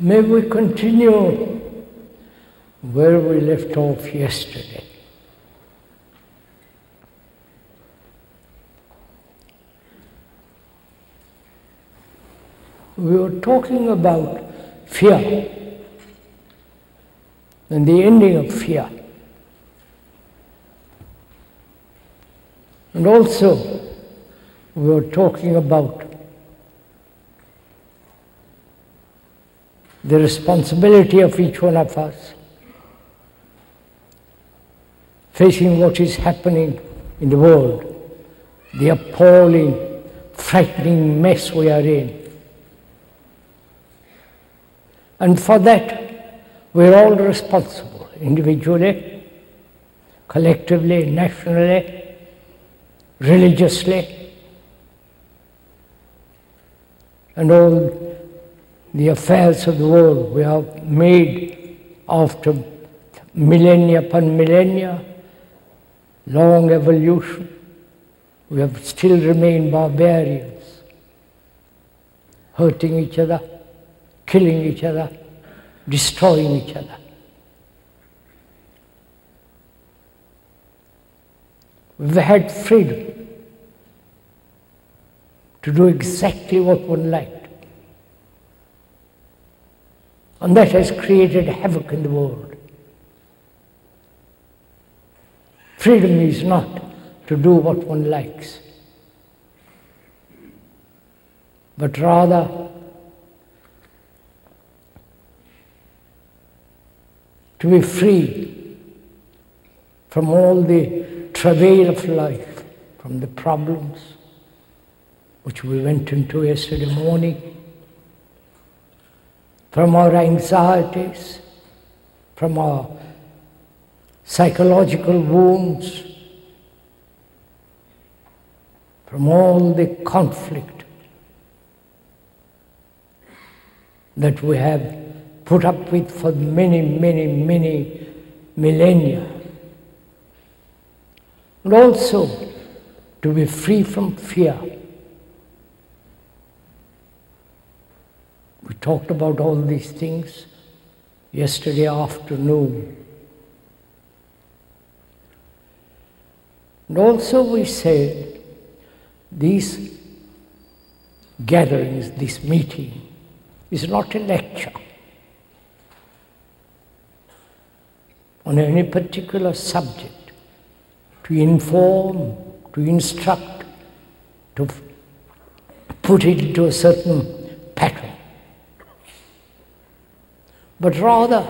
May we continue where we left off yesterday. We were talking about fear and the ending of fear. And also, we were talking about the responsibility of each one of us facing what is happening in the world, the appalling, frightening mess we are in. And for that, we're all responsible, individually, collectively, nationally, religiously, and all the affairs of the world we have made after millennia upon millennia, long evolution. We have still remained barbarians, hurting each other, killing each other, destroying each other. We've had freedom to do exactly what one liked. And that has created havoc in the world. Freedom is not to do what one likes, but rather to be free from all the travail of life, from the problems which we went into yesterday morning, from our anxieties, from our psychological wounds, from all the conflict that we have put up with for many, many, many millennia. And also to be free from fear. We talked about all these things yesterday afternoon. And also we said these gatherings, this meeting, is not a lecture on any particular subject, to inform, to instruct, to put it into a certain pattern. But rather,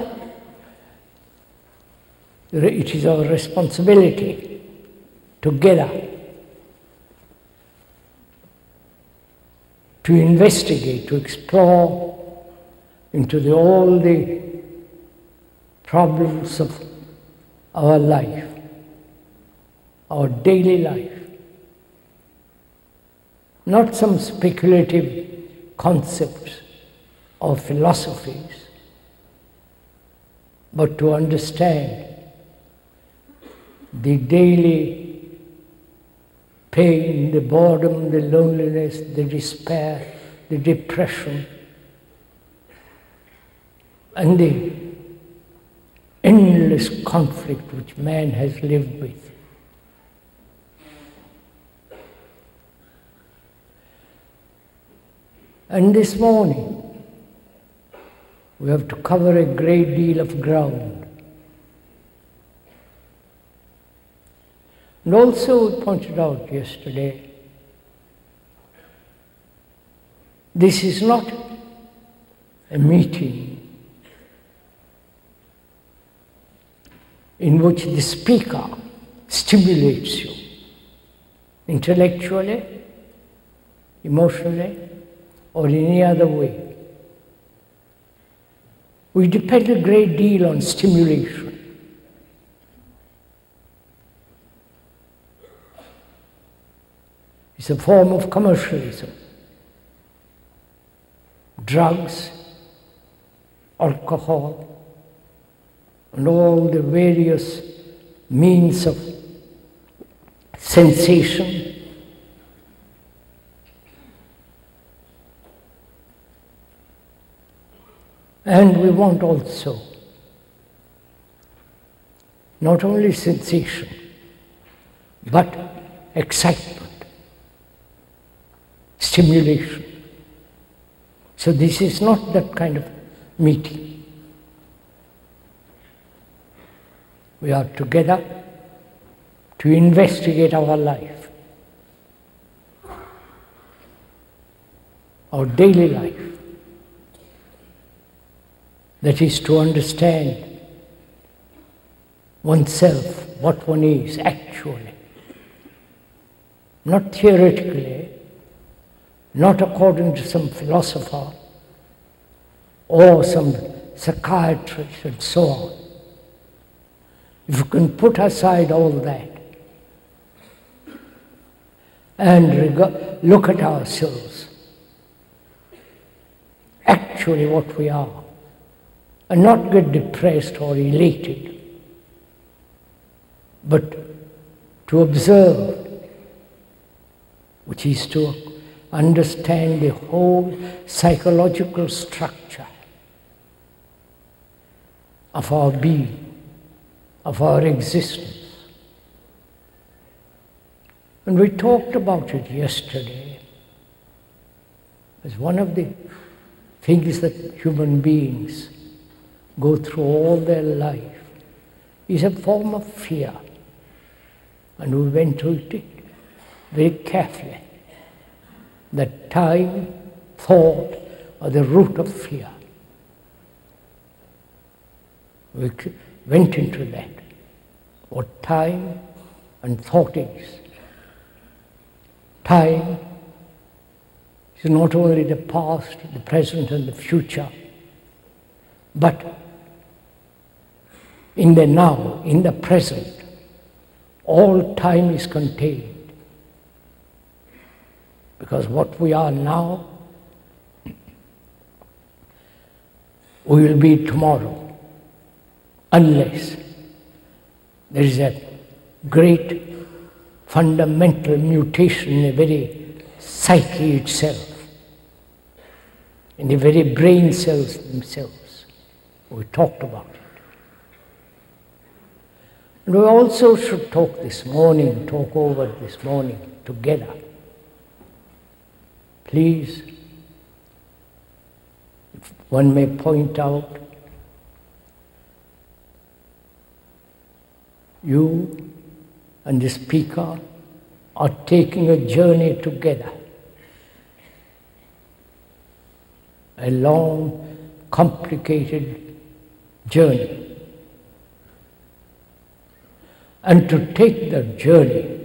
it is our responsibility together to investigate, to explore into all the problems of our life, our daily life. Not some speculative concepts or philosophies, but to understand the daily pain, the boredom, the loneliness, the despair, the depression, and the endless conflict which man has lived with. And this morning, we have to cover a great deal of ground. And also we pointed out yesterday, this is not a meeting in which the speaker stimulates you intellectually, emotionally, or in any other way. We depend a great deal on stimulation. It's a form of commercialism. Drugs, alcohol, and all the various means of sensation And we want also not only sensation, but excitement, stimulation. So this is not that kind of meeting. We are together to investigate our life, our daily life. That is to understand oneself, what one is actually. Not theoretically, not according to some philosopher or some psychiatrist and so on. If you can put aside all that and look at ourselves, actually what we are, and not get depressed or elated, but to observe, which is to understand the whole psychological structure of our being, of our existence. And we talked about it yesterday as one of the things that human beings go through all their life is a form of fear. And we went to it very carefully. That time, thought are the root of fear. We went into that, what time and thought is. Time is not only the past, the present and the future, but in the now, in the present, all time is contained. Because what we are now, we will be tomorrow, unless there is a great fundamental mutation in the very psyche itself, in the very brain cells themselves. We talked about it. And we also should talk over this morning together. Please, if one may point out, you and the speaker are taking a journey together. A long, complicated journey. And to take that journey,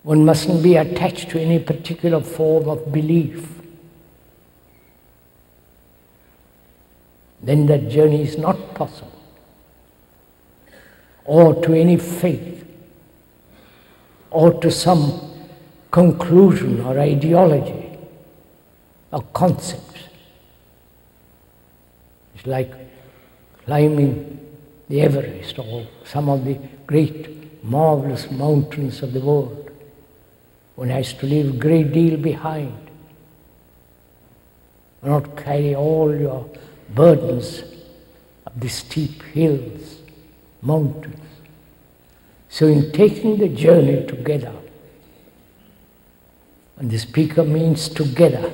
one mustn't be attached to any particular form of belief. Then that journey is not possible. Or to any faith, or to some conclusion or ideology or concepts. It's like climbing the Everest or some of the great, marvelous mountains of the world. One has to leave a great deal behind. Not carry all your burdens of the steep hills, mountains. So in taking the journey together, and the speaker means together,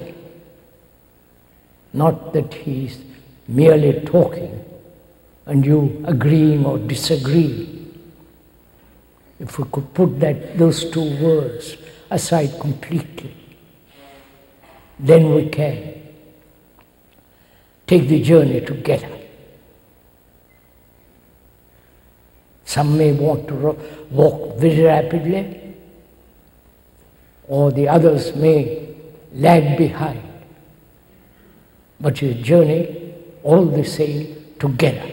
not that he is merely talking and you agreeing or disagreeing. If we could put those two words aside completely, then we can take the journey together. Some may want to walk very rapidly, or the others may lag behind. But your journey, all the same, together.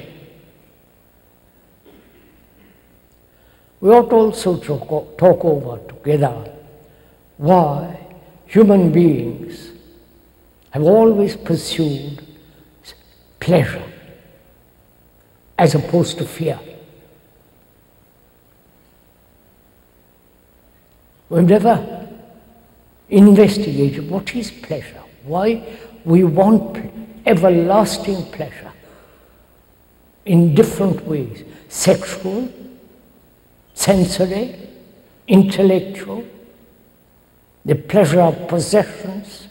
We ought also to talk over together why human beings have always pursued pleasure as opposed to fear. We've never investigated what is pleasure, why we want everlasting pleasure in different ways: sexual, sensory, intellectual, the pleasure of possessions,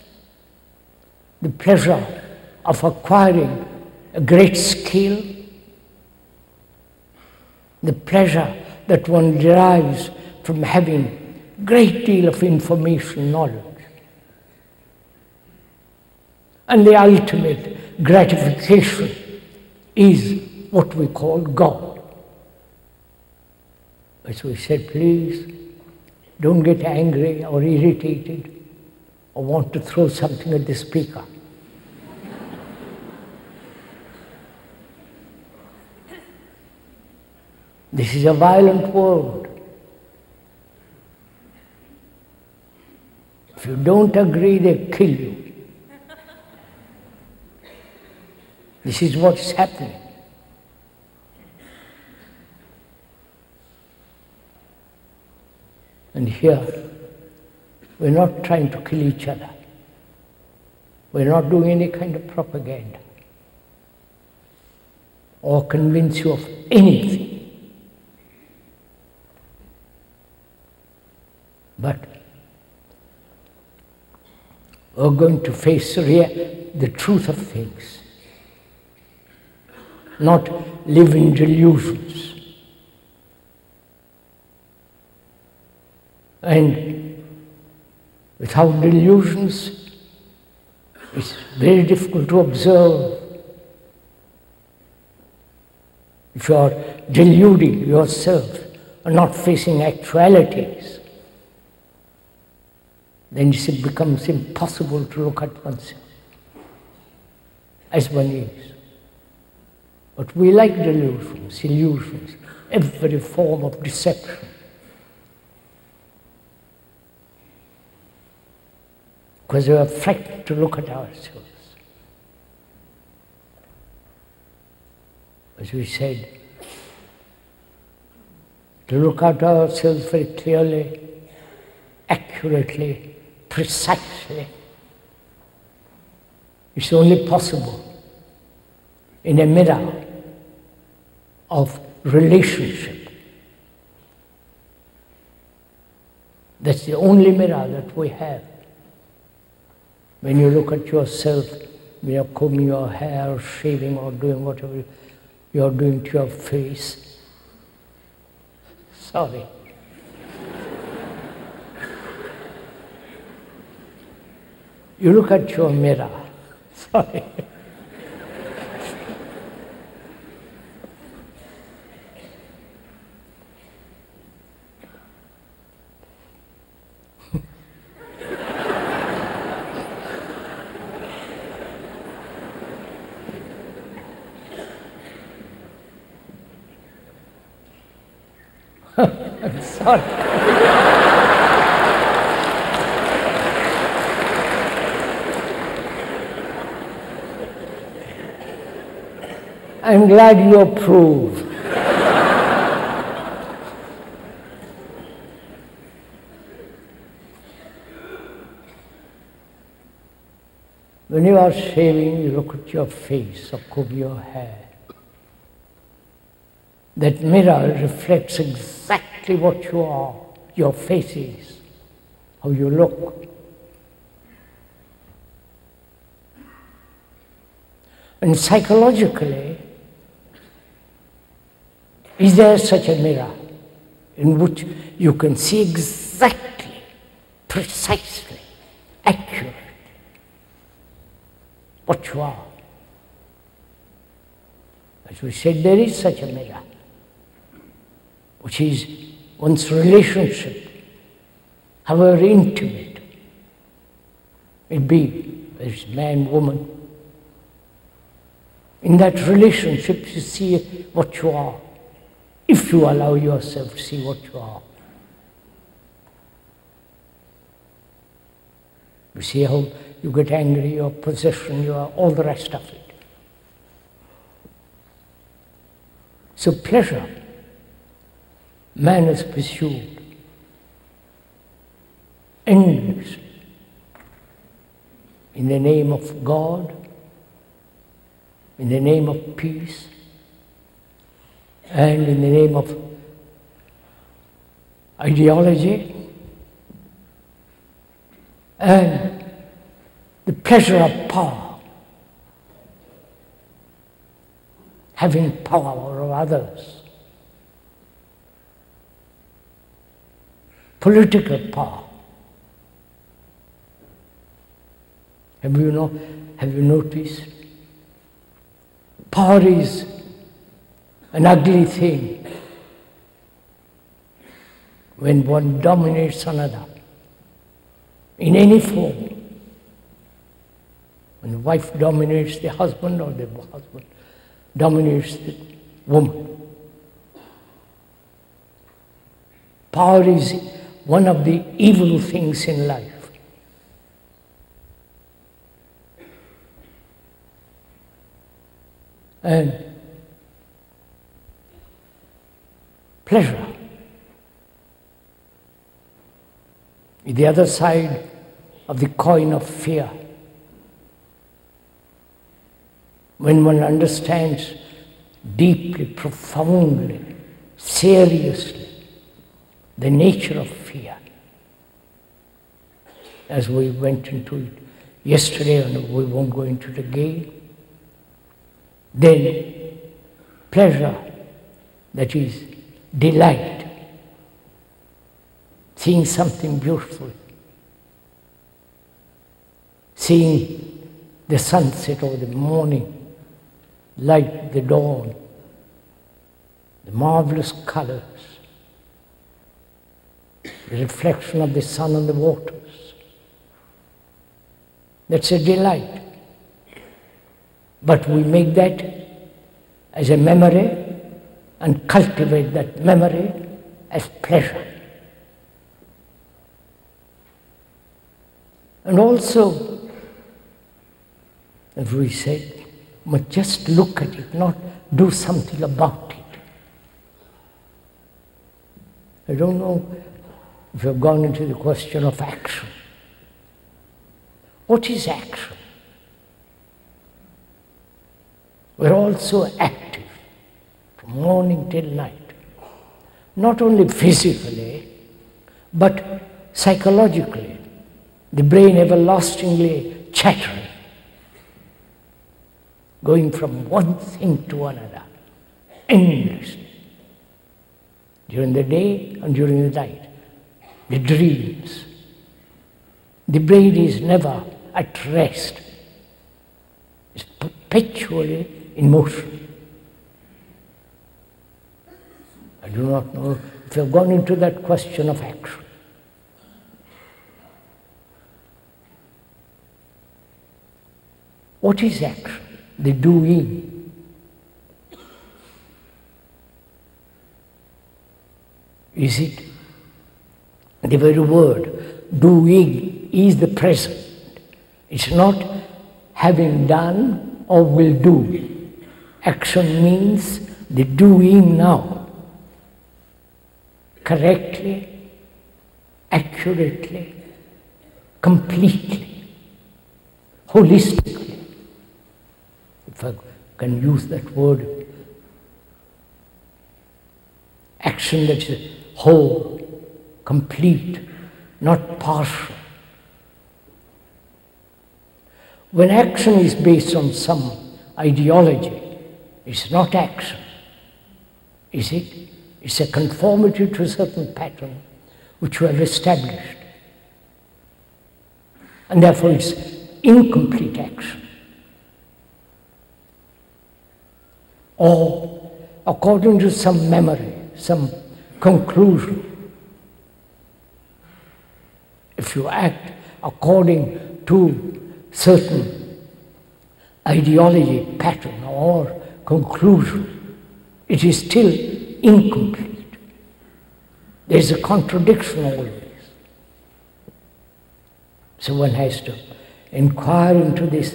the pleasure of acquiring a great skill, the pleasure that one derives from having a great deal of information, knowledge. And the ultimate gratification is what we call God. As we said, please don't get angry or irritated or want to throw something at the speaker. This is a violent world. If you don't agree, they kill you. This is what's happening. And here, we're not trying to kill each other. We're not doing any kind of propaganda or convince you of anything. But we're going to face the truth of things, not live in delusions. And without delusions, it's very difficult to observe. If you are deluding yourself or not facing actualities, then it becomes impossible to look at oneself as one is. But we like delusions, illusions, every form of deception. Because we are frightened to look at ourselves. As we said, to look at ourselves very clearly, accurately, precisely. It's only possible in a mirror of relationship. That's the only mirror that we have. When you look at yourself, when you're combing your hair, or shaving, or doing whatever you're doing to your face. Sorry. You look at your mirror. Sorry. I'm sorry. I'm glad you approve. When you are shaving, you look at your face or comb your hair. That mirror reflects exactly what you are, your face is, how you look. And psychologically, is there such a mirror in which you can see exactly, precisely, accurately what you are? As we said, there is such a mirror, which is one's relationship, however intimate it be, whether it's man, woman. In that relationship, you see what you are, if you allow yourself to see what you are. You see how you get angry, your possession, your all the rest of it. So pleasure, man has pursued endlessly in the name of God, in the name of peace, and in the name of ideology, and the pleasure of power, having power over others, political power. Have you noticed? Power is an ugly thing when one dominates another in any form. When the wife dominates the husband or the husband dominates the woman. Power is one of the evil things in life. And pleasure is the other side of the coin of fear. When one understands deeply, profoundly, seriously the nature of fear, as we went into it yesterday and we won't go into it again, then pleasure, that is delight, seeing something beautiful, seeing the sunset or the morning light, the dawn, the marvelous colors, the reflection of the sun on the waters. That's a delight. But we make that as a memory and cultivate that memory as pleasure. And also, as we said, but just look at it, not do something about it. I don't know if you've gone into the question of action. What is action? We're all so active from morning till night, not only physically, but psychologically. The brain everlastingly chattering, going from one thing to another, endlessly, during the day and during the night. The dreams. The brain is never at rest. It's perpetually in motion. I do not know if you have gone into that question of action. What is action? The doing. Is it? The very word, doing, is the present. It's not having done or will do. Action means the doing now. Correctly, accurately, completely, holistically. If I can use that word. Action that is whole, complete, not partial. When action is based on some ideology, it's not action, is it? It's a conformity to a certain pattern which we have established. And therefore it's incomplete action. Or according to some memory, some conclusion. If you act according to certain ideology, pattern or conclusion, it is still incomplete. There is a contradiction always. So one has to inquire into this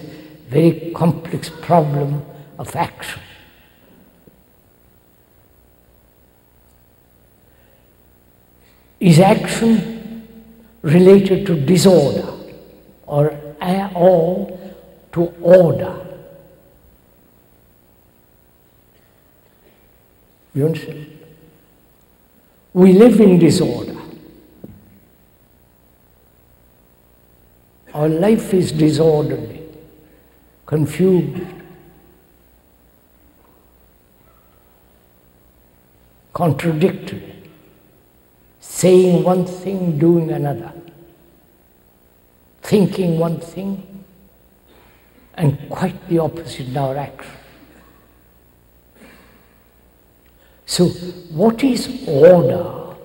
very complex problem of action. Is action related to disorder or to order? You understand? We live in disorder. Our life is disorderly, confused, contradictory, saying one thing, doing another, thinking one thing, and quite the opposite in our action. So, what is order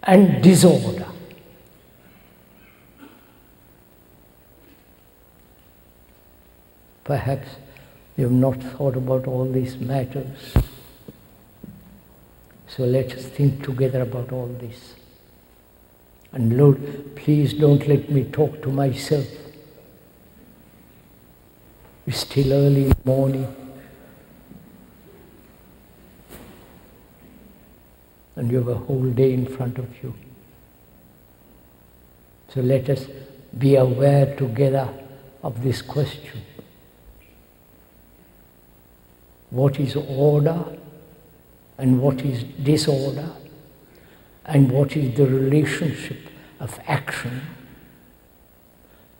and disorder? Perhaps you have not thought about all these matters. So let us think together about all this. And Lord, please don't let me talk to myself. It's still early in the morning. And you have a whole day in front of you. So let us be aware together of this question. What is order and what is disorder, and what is the relationship of action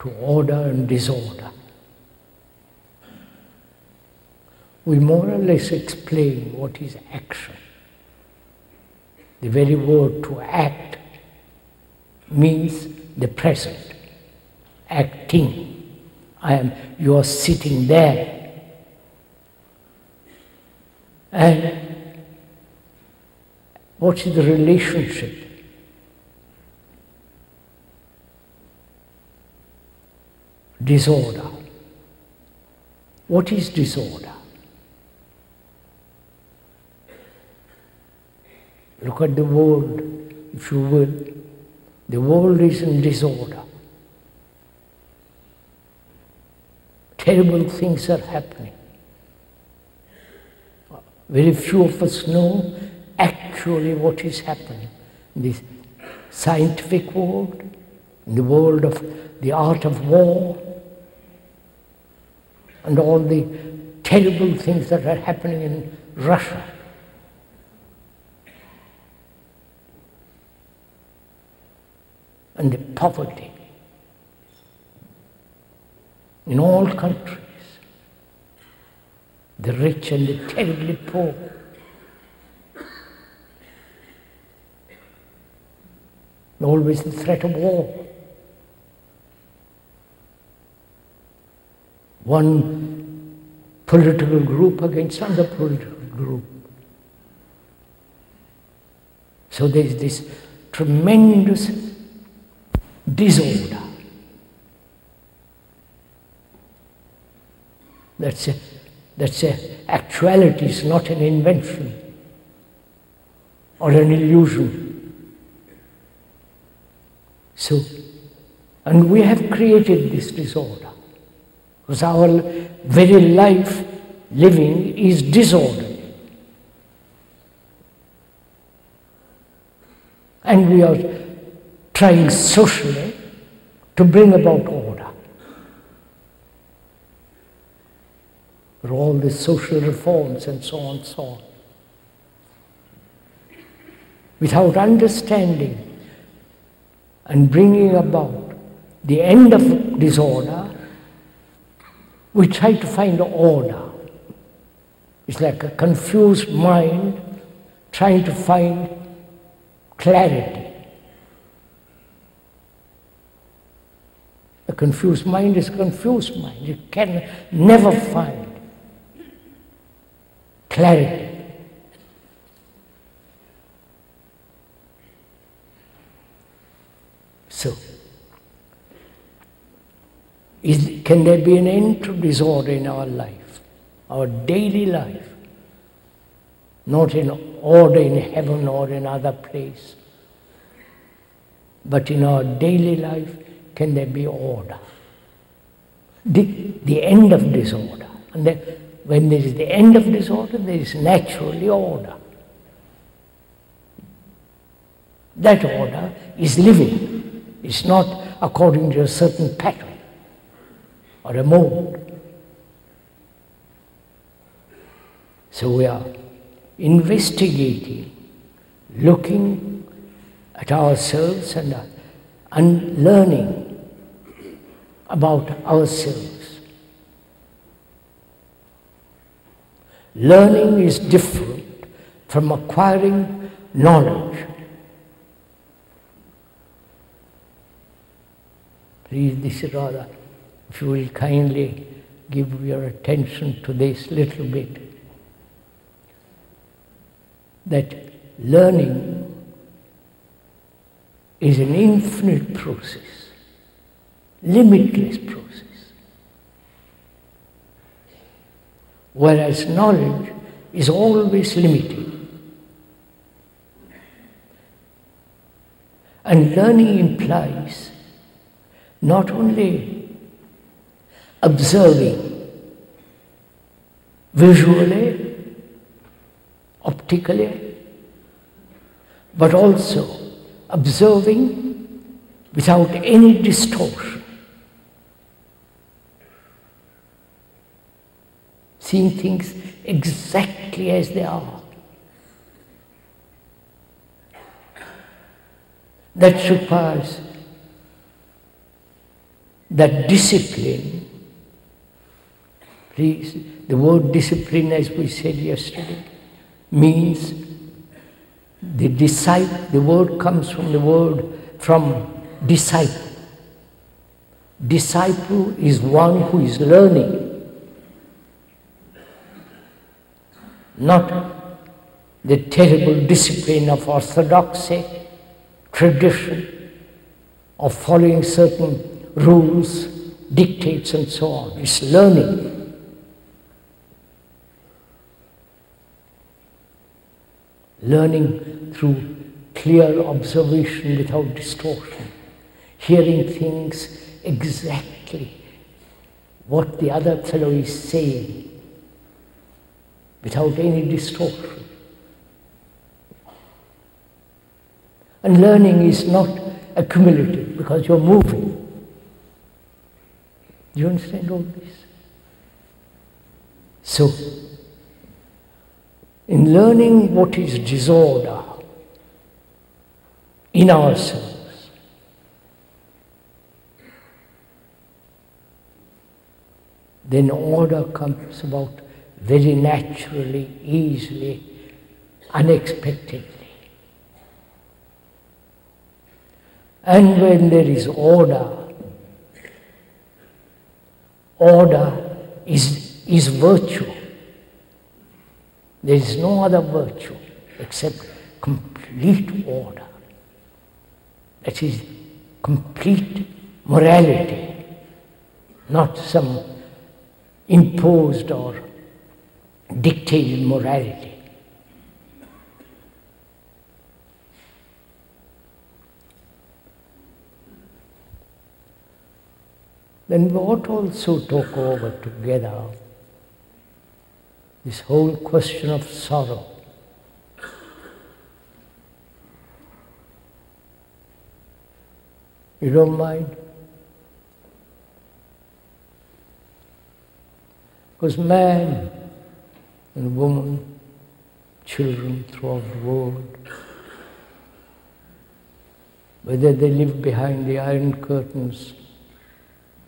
to order and disorder? We more or less explain what is action. The very word to act means the present, acting. You are sitting there. And what is the relationship? Disorder. What is disorder? Look at the world, if you will. The world is in disorder. Terrible things are happening. Very few of us know actually what is happening in this scientific world, in the world of the art of war, and all the terrible things that are happening in Russia. And the poverty in all countries. The rich and the terribly poor. Always the threat of war. One political group against another political group. So there is this tremendous disorder. That's actuality, is not an invention or an illusion. So, and we have created this disorder because our very life living is disordered. And we are trying socially to bring about order. For all the social reforms and so on and so on. Without understanding and bringing about the end of disorder, we try to find order. It's like a confused mind trying to find clarity. A confused mind is a confused mind. It can never find clarity. So, can there be an end to disorder in our life, our daily life? Not in order in heaven or in other place, but in our daily life, can there be order? The end of disorder. And then, when there is the end of disorder, there is naturally order. That order is living. It's not according to a certain pattern or a mode. So we are investigating, looking at ourselves and learning about ourselves. Learning is different from acquiring knowledge. Please, this is rather, if you will kindly give your attention to this little bit, that learning is an infinite process, limitless process. Whereas knowledge is always limited. And learning implies not only observing visually, optically, but also observing without any distortion. Seeing things exactly as they are. That requires that discipline. Please, the word discipline, as we said yesterday, means the word comes from the word from disciple. Disciple is one who is learning. Not the terrible discipline of orthodoxy, tradition, of following certain rules, dictates and so on. It's learning. Learning through clear observation without distortion. Hearing things exactly what the other fellow is saying without any distortion. And learning is not accumulative because you're moving. Do you understand all this? So, in learning what is disorder in ourselves, then order comes about very naturally, easily, unexpectedly. And when there is order, order is virtue. There is no other virtue except complete order. That is complete morality, not some imposed or dictated morality. Then we ought also talk over together this whole question of sorrow. You don't mind? Because man and woman, children throughout the world, whether they live behind the iron curtains,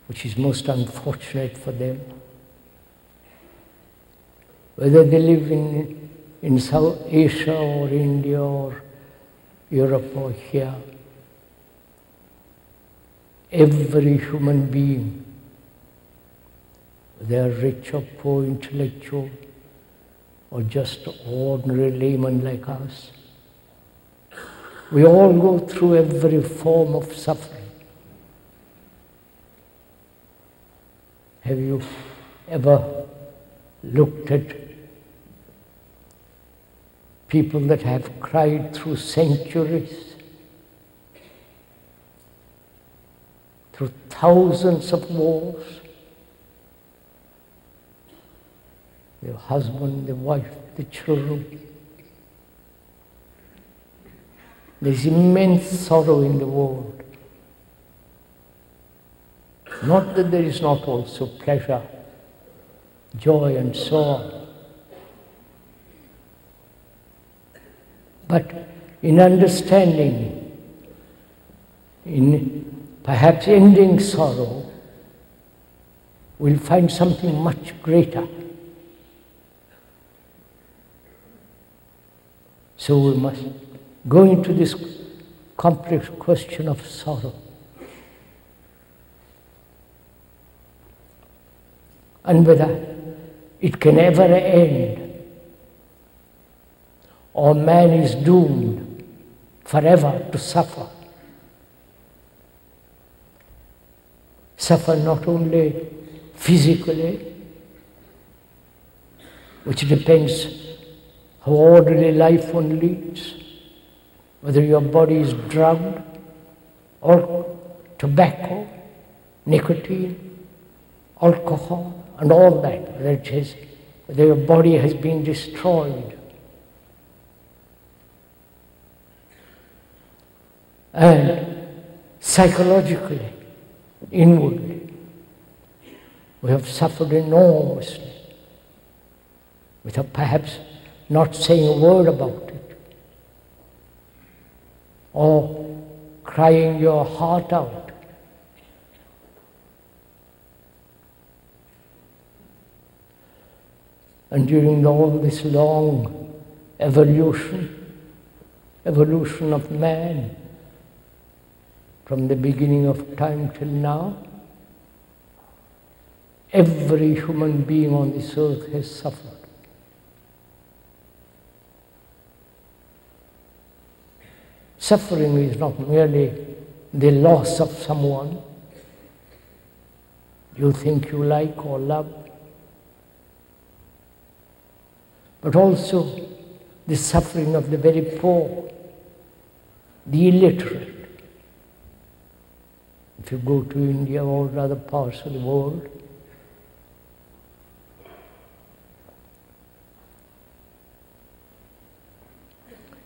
which is most unfortunate for them, whether they live in South Asia or India or Europe or here, every human being, whether rich or poor, intellectual, or just ordinary layman like us, we all go through every form of suffering. Have you ever looked at people that have cried through centuries, through thousands of wars? The husband, the wife, the children. There's immense sorrow in the world. Not that there is not also pleasure, joy and so on. But in understanding, in perhaps ending sorrow, we'll find something much greater. So we must go into this complex question of sorrow. And whether it can ever end, or man is doomed forever to suffer. Suffer not only physically, which depends how orderly life one leads, whether your body is drugged or tobacco, nicotine, alcohol, and all that, whether your body has been destroyed. And psychologically, inwardly, we have suffered enormously without perhaps not saying a word about it, or crying your heart out. And during all this long evolution of man, from the beginning of time till now, every human being on this earth has suffered. Suffering is not merely the loss of someone you think you like or love, but also the suffering of the very poor, the illiterate. If you go to India or other parts of the world,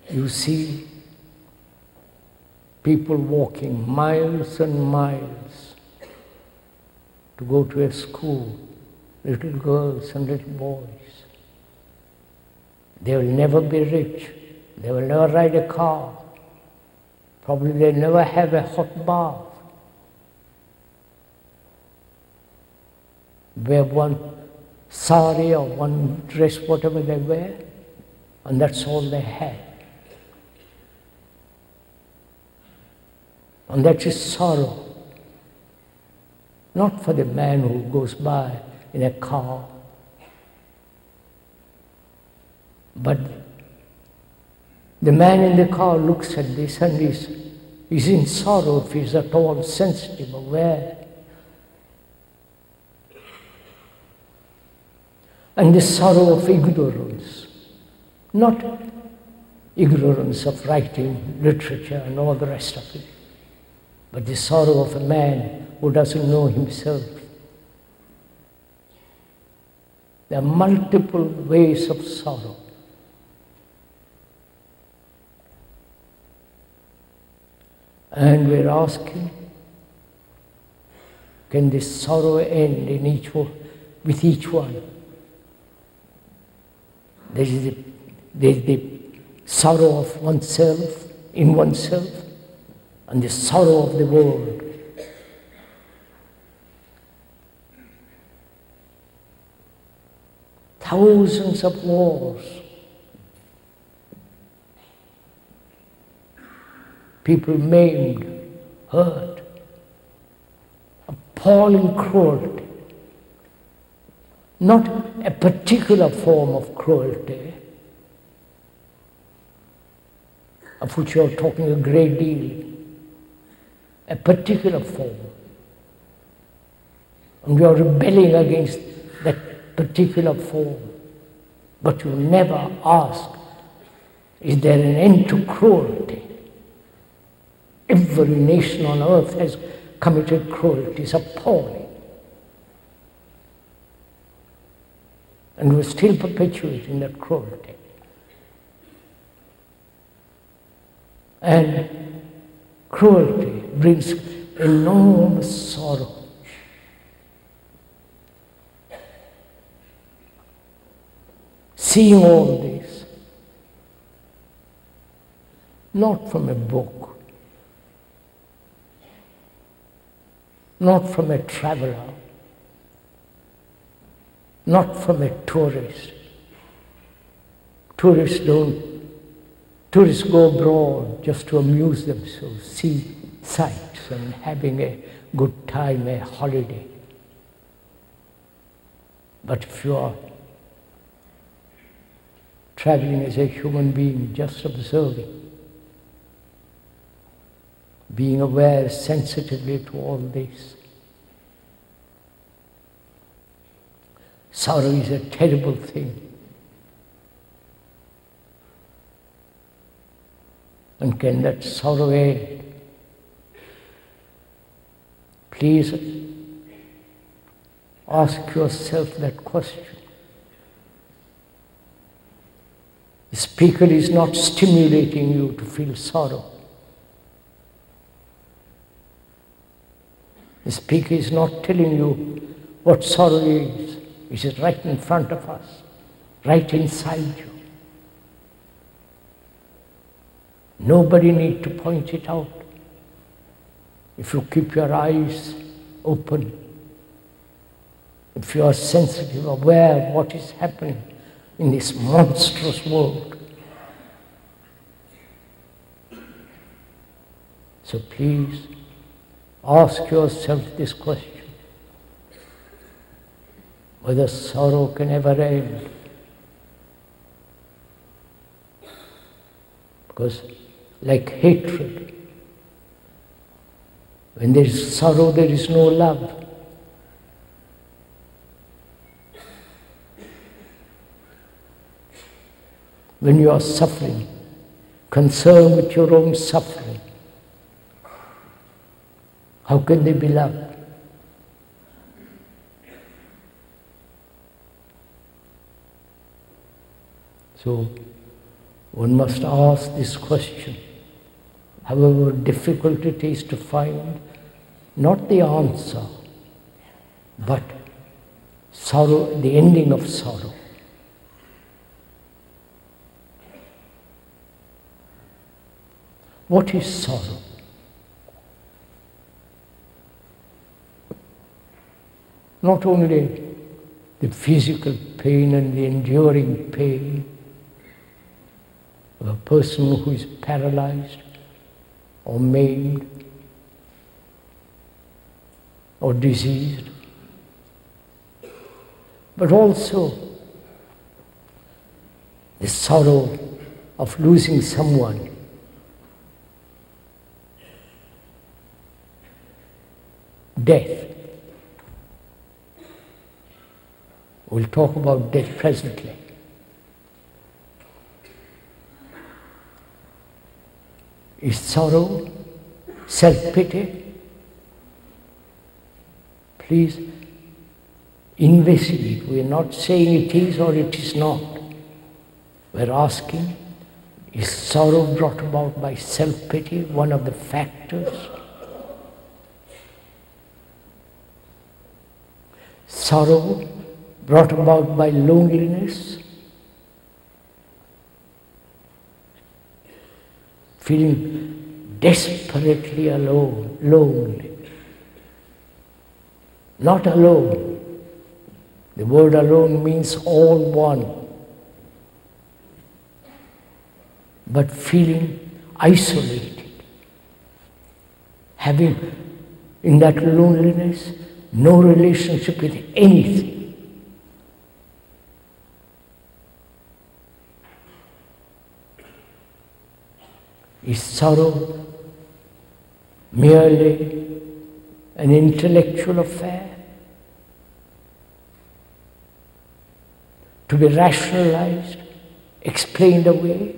you see people walking miles and miles to go to a school, little girls and little boys. They will never be rich. They will never ride a car. Probably they'll never have a hot bath. Wear one sari or one dress, whatever they wear, and that's all they have. And that is sorrow. Not for the man who goes by in a car, but the man in the car looks at this and is in sorrow if he's at all sensitive, aware. And the sorrow of ignorance, not ignorance of writing, literature and all the rest of it, but the sorrow of a man who doesn't know himself. There are multiple ways of sorrow. And we're asking, can this sorrow end in with each one? There's the sorrow of oneself, in oneself, and the sorrow of the world. Thousands of wars. People maimed, hurt, appalling cruelty. Not a particular form of cruelty, of which you are talking a great deal, a particular form. And you are rebelling against that particular form. But you never ask, is there an end to cruelty? Every nation on earth has committed cruelty. It's appalling. And we're still perpetuating that cruelty. And cruelty brings enormous sorrow. Seeing all this, not from a book, not from a traveler, not from a tourist. Tourists go abroad just to amuse themselves, see sights and having a good time, a holiday. But if you are traveling as a human being, just observing, being aware sensitively to all this, sorrow is a terrible thing. And can that sorrow end? Please ask yourself that question. The speaker is not stimulating you to feel sorrow. The speaker is not telling you what sorrow is. It is right in front of us, right inside you. Nobody needs to point it out. If you keep your eyes open, if you are sensitive, aware of what is happening in this monstrous world. So please ask yourself this question: whether sorrow can ever end. Because like hatred, when there is sorrow, there is no love. When you are suffering, concerned with your own suffering, how can they be loved? So, one must ask this question, however difficult it is to find, not the answer, but sorrow, the ending of sorrow. What is sorrow? Not only the physical pain and the enduring pain of a person who is paralyzed or maimed or diseased, but also the sorrow of losing someone. Death. We'll talk about death presently. Is sorrow self-pity? Please investigate. We are not saying it is or it is not. We are asking, is sorrow brought about by self-pity one of the factors? Sorrow brought about by loneliness, feeling desperately alone, lonely. Not alone. The word alone means all one. But feeling isolated, having in that loneliness no relationship with anything. Is sorrow merely an intellectual affair to be rationalized, explained away?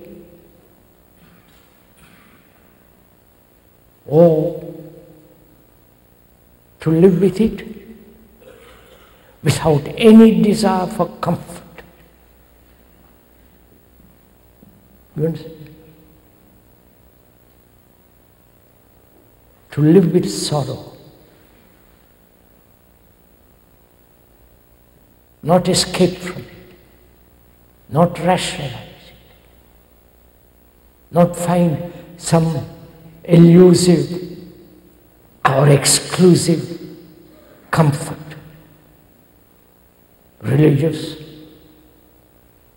Or to live with it without any desire for comfort? You understand? To live with sorrow, not escape from it, not rationalize it, not find some elusive or exclusive comfort, religious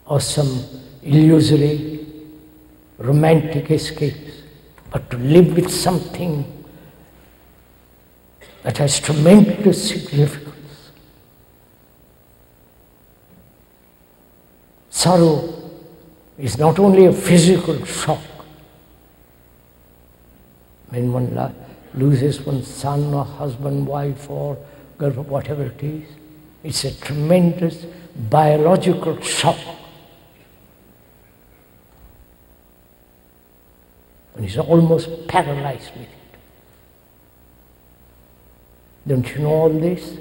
or some illusory romantic escapes, but to live with something that has tremendous significance. Sorrow is not only a physical shock. When one loses one's son or husband, wife or girl, whatever it is, it's a tremendous biological shock. One is almost paralyzed with it. Don't you know all this?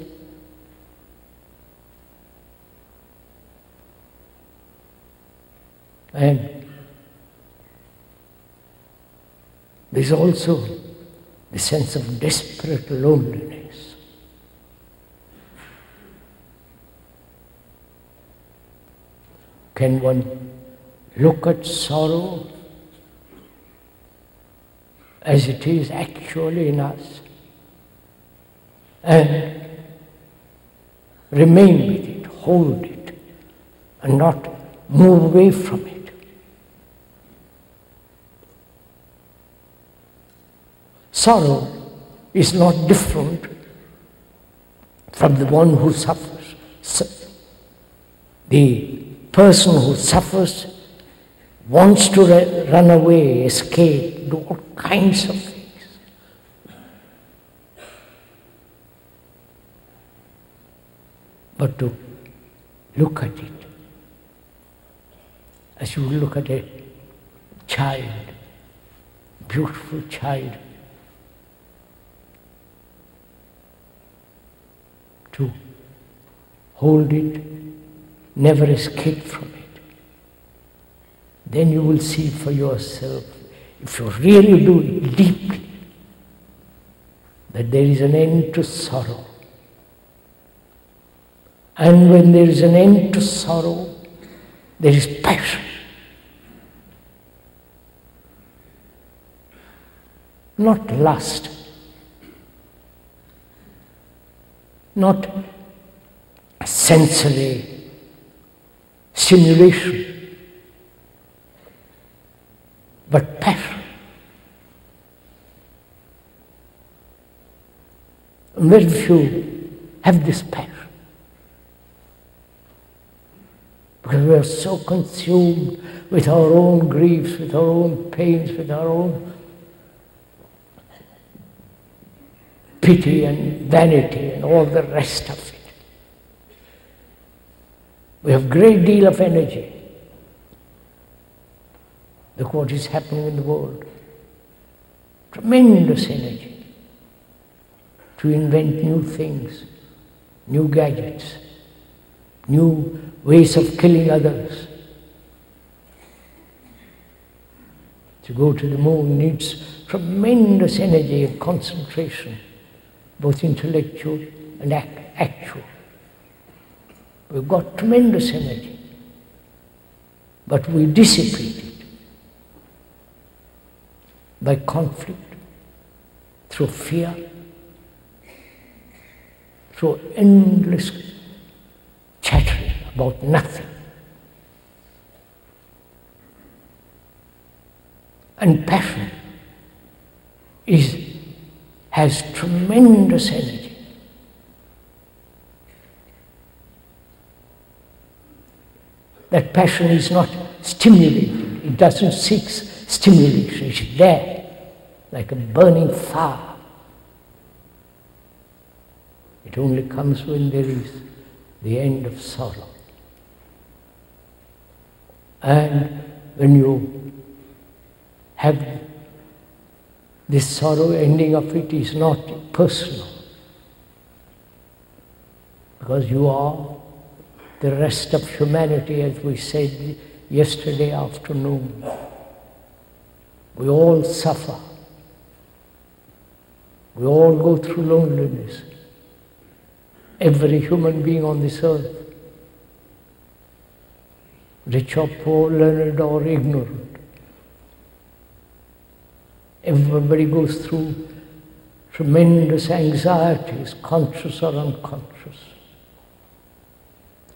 And there's also the sense of desperate loneliness. Can one look at sorrow as it is actually in us and remain with it, hold it, and not move away from it? Sorrow is not different from the one who suffers. The person who suffers wants to run away, escape, do all kinds of things. But to look at it as you look at a child, beautiful child, to hold it, never escape from it. Then you will see for yourself, if you really do it deeply, that there is an end to sorrow. And when there is an end to sorrow, there is passion. Not lust, not sensory stimulation, but passion. And very few have this passion, because we are so consumed with our own griefs, with our own pains, with our own pity and vanity and all the rest of it. We have a great deal of energy. Look what is happening in the world. Tremendous energy to invent new things, new gadgets, new ways of killing others. To go to the moon needs tremendous energy and concentration, both intellectual and actual. We've got tremendous energy, but we dissipate it by conflict, through fear, through endless chattering about nothing. And passion has tremendous energy. That passion is not stimulated. It doesn't seek stimulation. It's there, like a burning fire. It only comes when there is the end of sorrow. And when you have this sorrow, ending of it is not personal, because you are the rest of humanity, as we said yesterday afternoon. We all suffer. We all go through loneliness. Every human being on this earth, rich or poor, learned or ignorant. Everybody goes through tremendous anxieties, conscious or unconscious.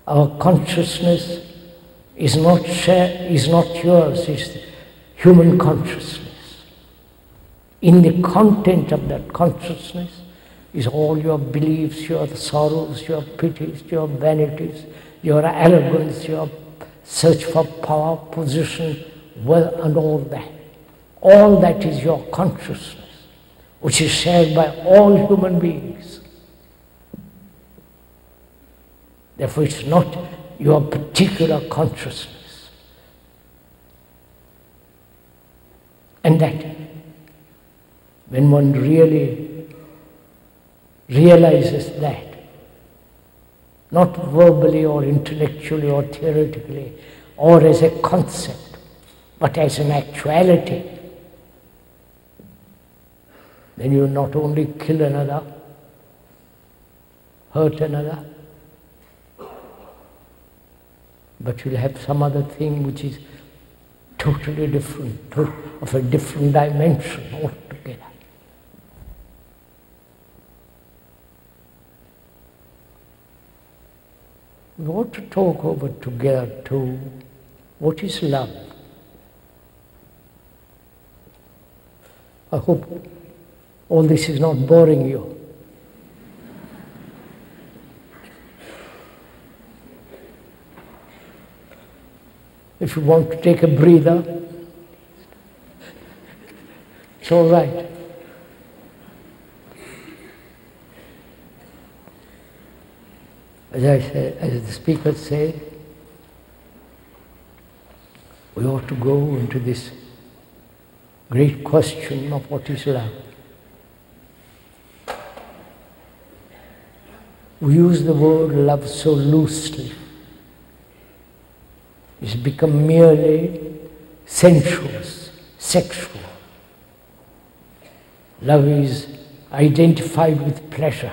Our consciousness is not yours, it's human consciousness. In the content of that consciousness is all your beliefs, your sorrows, your pities, your vanities, your arrogance, your search for power, position, wealth, and all that. All that is your consciousness, which is shared by all human beings. Therefore, it's not your particular consciousness. And that, when one really realizes that, not verbally or intellectually or theoretically or as a concept, but as an actuality, then you not only kill another, hurt another, but you'll have some other thing which is totally different, of a different dimension altogether. We want to talk over together too, what is love? I hope all this is not boring you. If you want to take a breather, it's all right. As I said, as the speaker said, we ought to go into this great question of what is love. We use the word love so loosely. It's become merely sensuous, sexual. Love is identified with pleasure.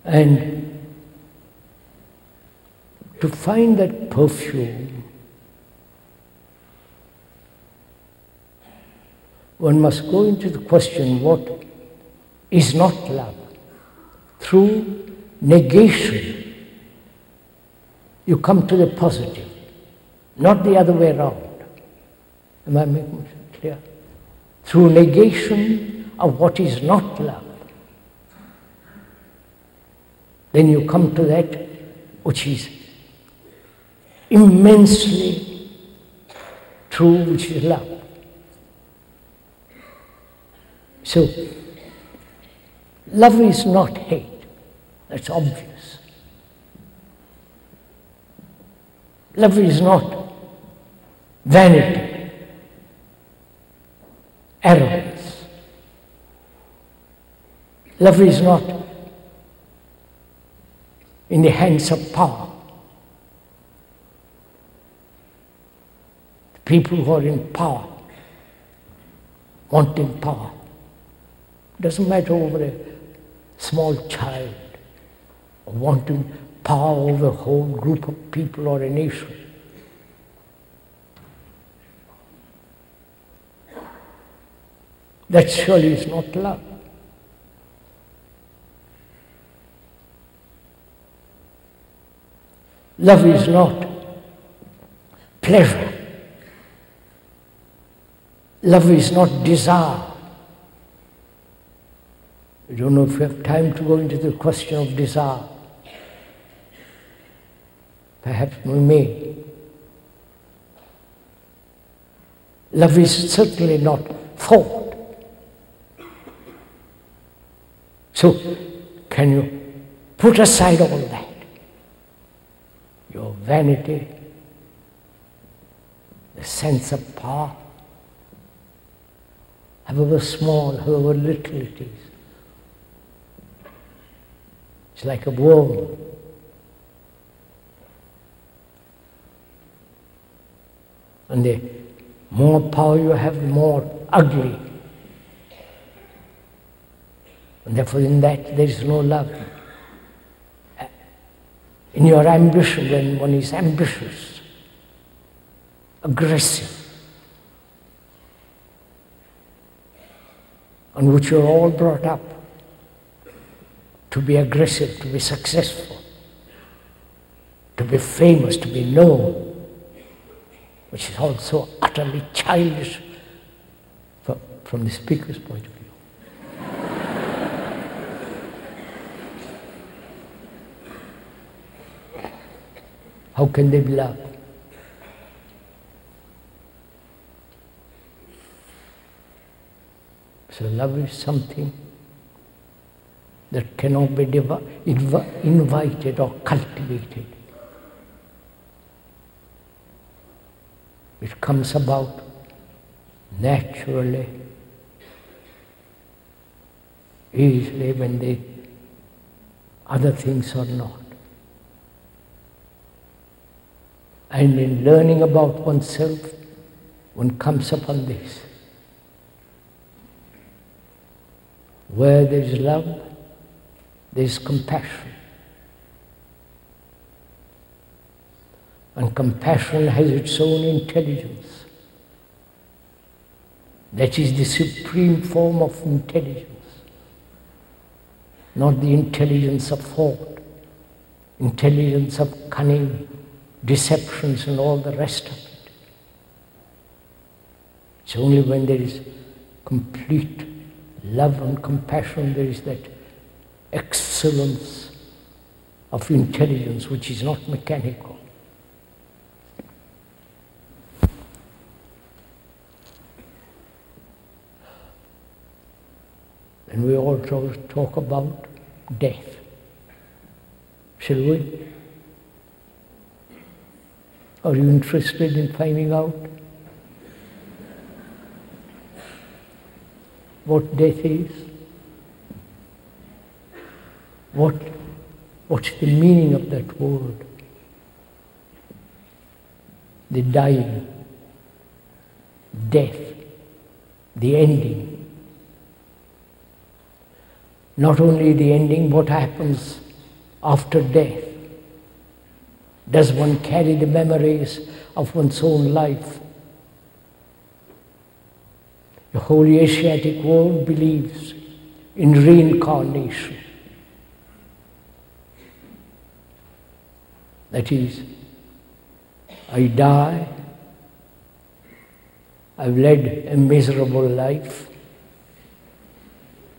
And to find that perfume, one must go into the question, what is not love? Through negation, you come to the positive, not the other way around. Am I making it clear? Through negation of what is not love, then you come to that which is immensely true, which is love. So, love is not hate, that's obvious. Love is not vanity, arrogance. Love is not in the hands of power. The people who are in power, wanting power. Doesn't matter over a small child, or wanting power over a whole group of people or a nation. That surely is not love. Love is not pleasure. Love is not desire. I don't know if we have time to go into the question of desire. Perhaps we may. Love is certainly not thought. So, can you put aside all that? Your vanity, the sense of power, however small, however little it is. It's like a worm. And the more power you have, the more ugly. And therefore in that there is no love. In in your ambition, when one is ambitious, aggressive, on which you're all brought up, to be aggressive, to be successful, to be famous, to be known, which is also utterly childish from the speaker's point of view. How can they love? So love is something that cannot be invited or cultivated. It comes about naturally, easily, when the other things are not. And in learning about oneself, one comes upon this. Where there is love, there is compassion. And compassion has its own intelligence. That is the supreme form of intelligence. Not the intelligence of thought, intelligence of cunning, deceptions and all the rest of it. It's only when there is complete love and compassion, there is that excellence of intelligence which is not mechanical. And we also talk about death. Shall we? Are you interested in finding out what death is? What's the meaning of that word? The dying, death, the ending. Not only the ending, what happens after death. Does one carry the memories of one's own life? The whole Asiatic world believes in reincarnation. That is, I die, I've led a miserable life,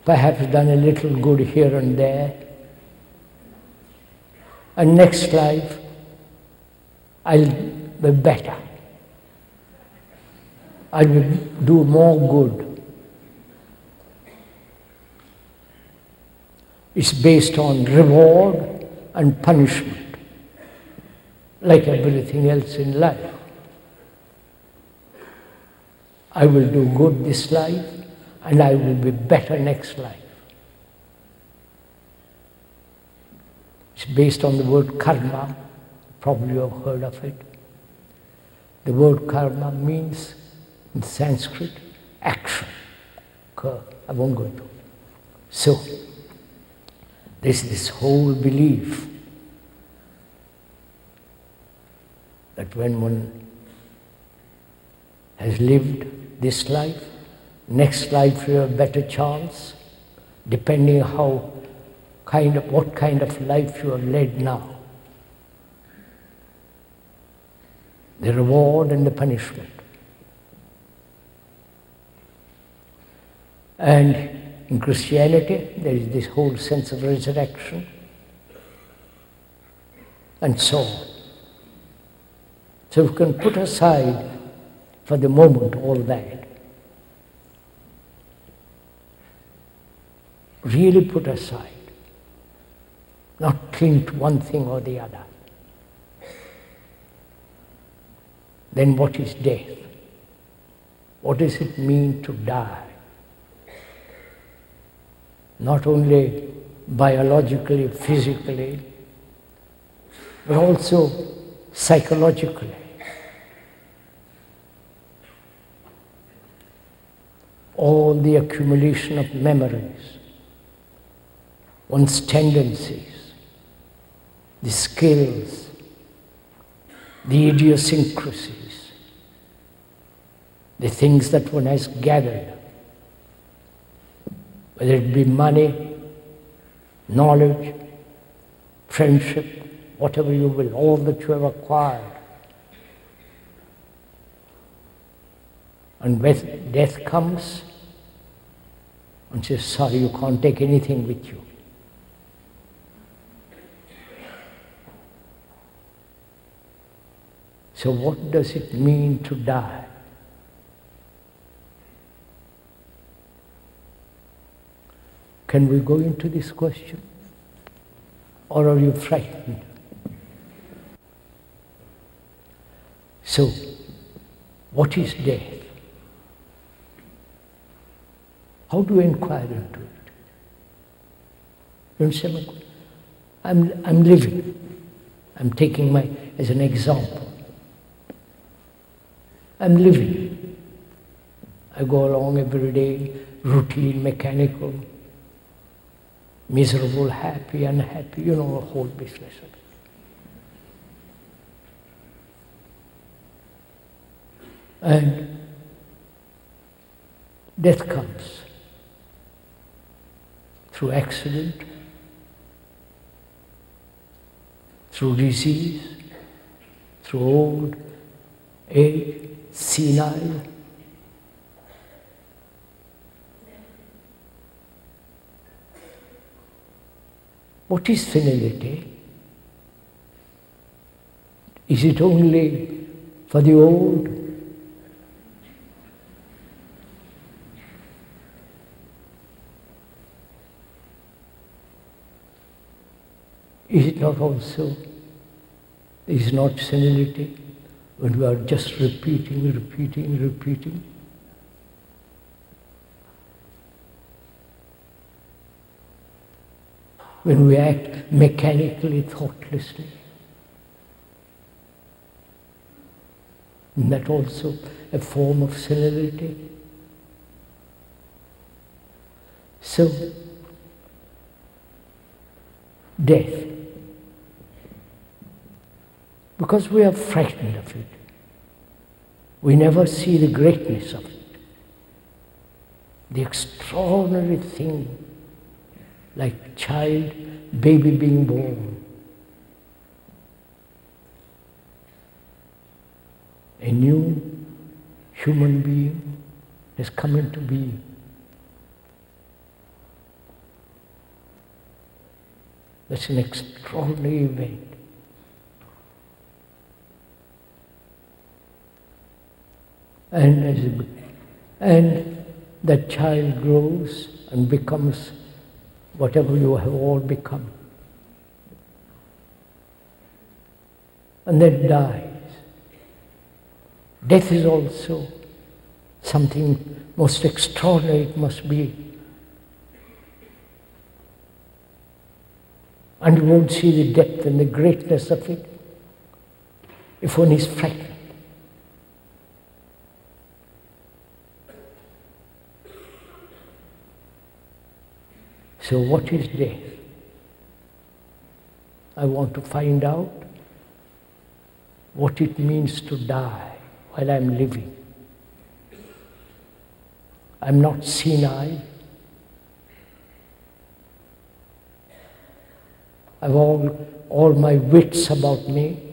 perhaps done a little good here and there, and next life I'll be better. I will do more good. It's based on reward and punishment, like everything else in life. I will do good this life, and I will be better next life. It's based on the word karma. Probably you have heard of it. The word karma means, in Sanskrit, action. I won't go into it. So, there's this whole belief that when one has lived this life, next life you have a better chance, depending what kind of life you have led now. The reward and the punishment. And in Christianity, there is this whole sense of resurrection, and so on. So we can put aside for the moment all that. Really put aside. Not cling to one thing or the other. Then what is death? What does it mean to die? Not only biologically, physically, but also psychologically. All the accumulation of memories, one's tendencies, the skills, the idiosyncrasies, the things that one has gathered, whether it be money, knowledge, friendship, whatever you will, all that you have acquired. And when death comes, and says, sorry, you can't take anything with you. So what does it mean to die? Can we go into this question? Or are you frightened? So, what is death? How do you inquire into it? You understand? I'm living. I'm taking as an example. I'm living. I go along every day, routine, mechanical, miserable, happy, unhappy, you know, the whole business of it. And death comes through accident, through disease, through old age, senile. What is senility? Is it only for the old? Is it not also, is not senility when we are just repeating, repeating, repeating? When we act mechanically, thoughtlessly? Isn't that also a form of senility? So, death. Because we are frightened of it. We never see the greatness of it. The extraordinary thing, like child, baby being born. A new human being has come into being. That's an extraordinary event. And that child grows and becomes whatever you have all become. And then dies. Death is also something most extraordinary it must be. And you won't see the depth and the greatness of it if one is frightened. So what is death? I want to find out what it means to die while I'm living. I'm not senile. I've all my wits about me.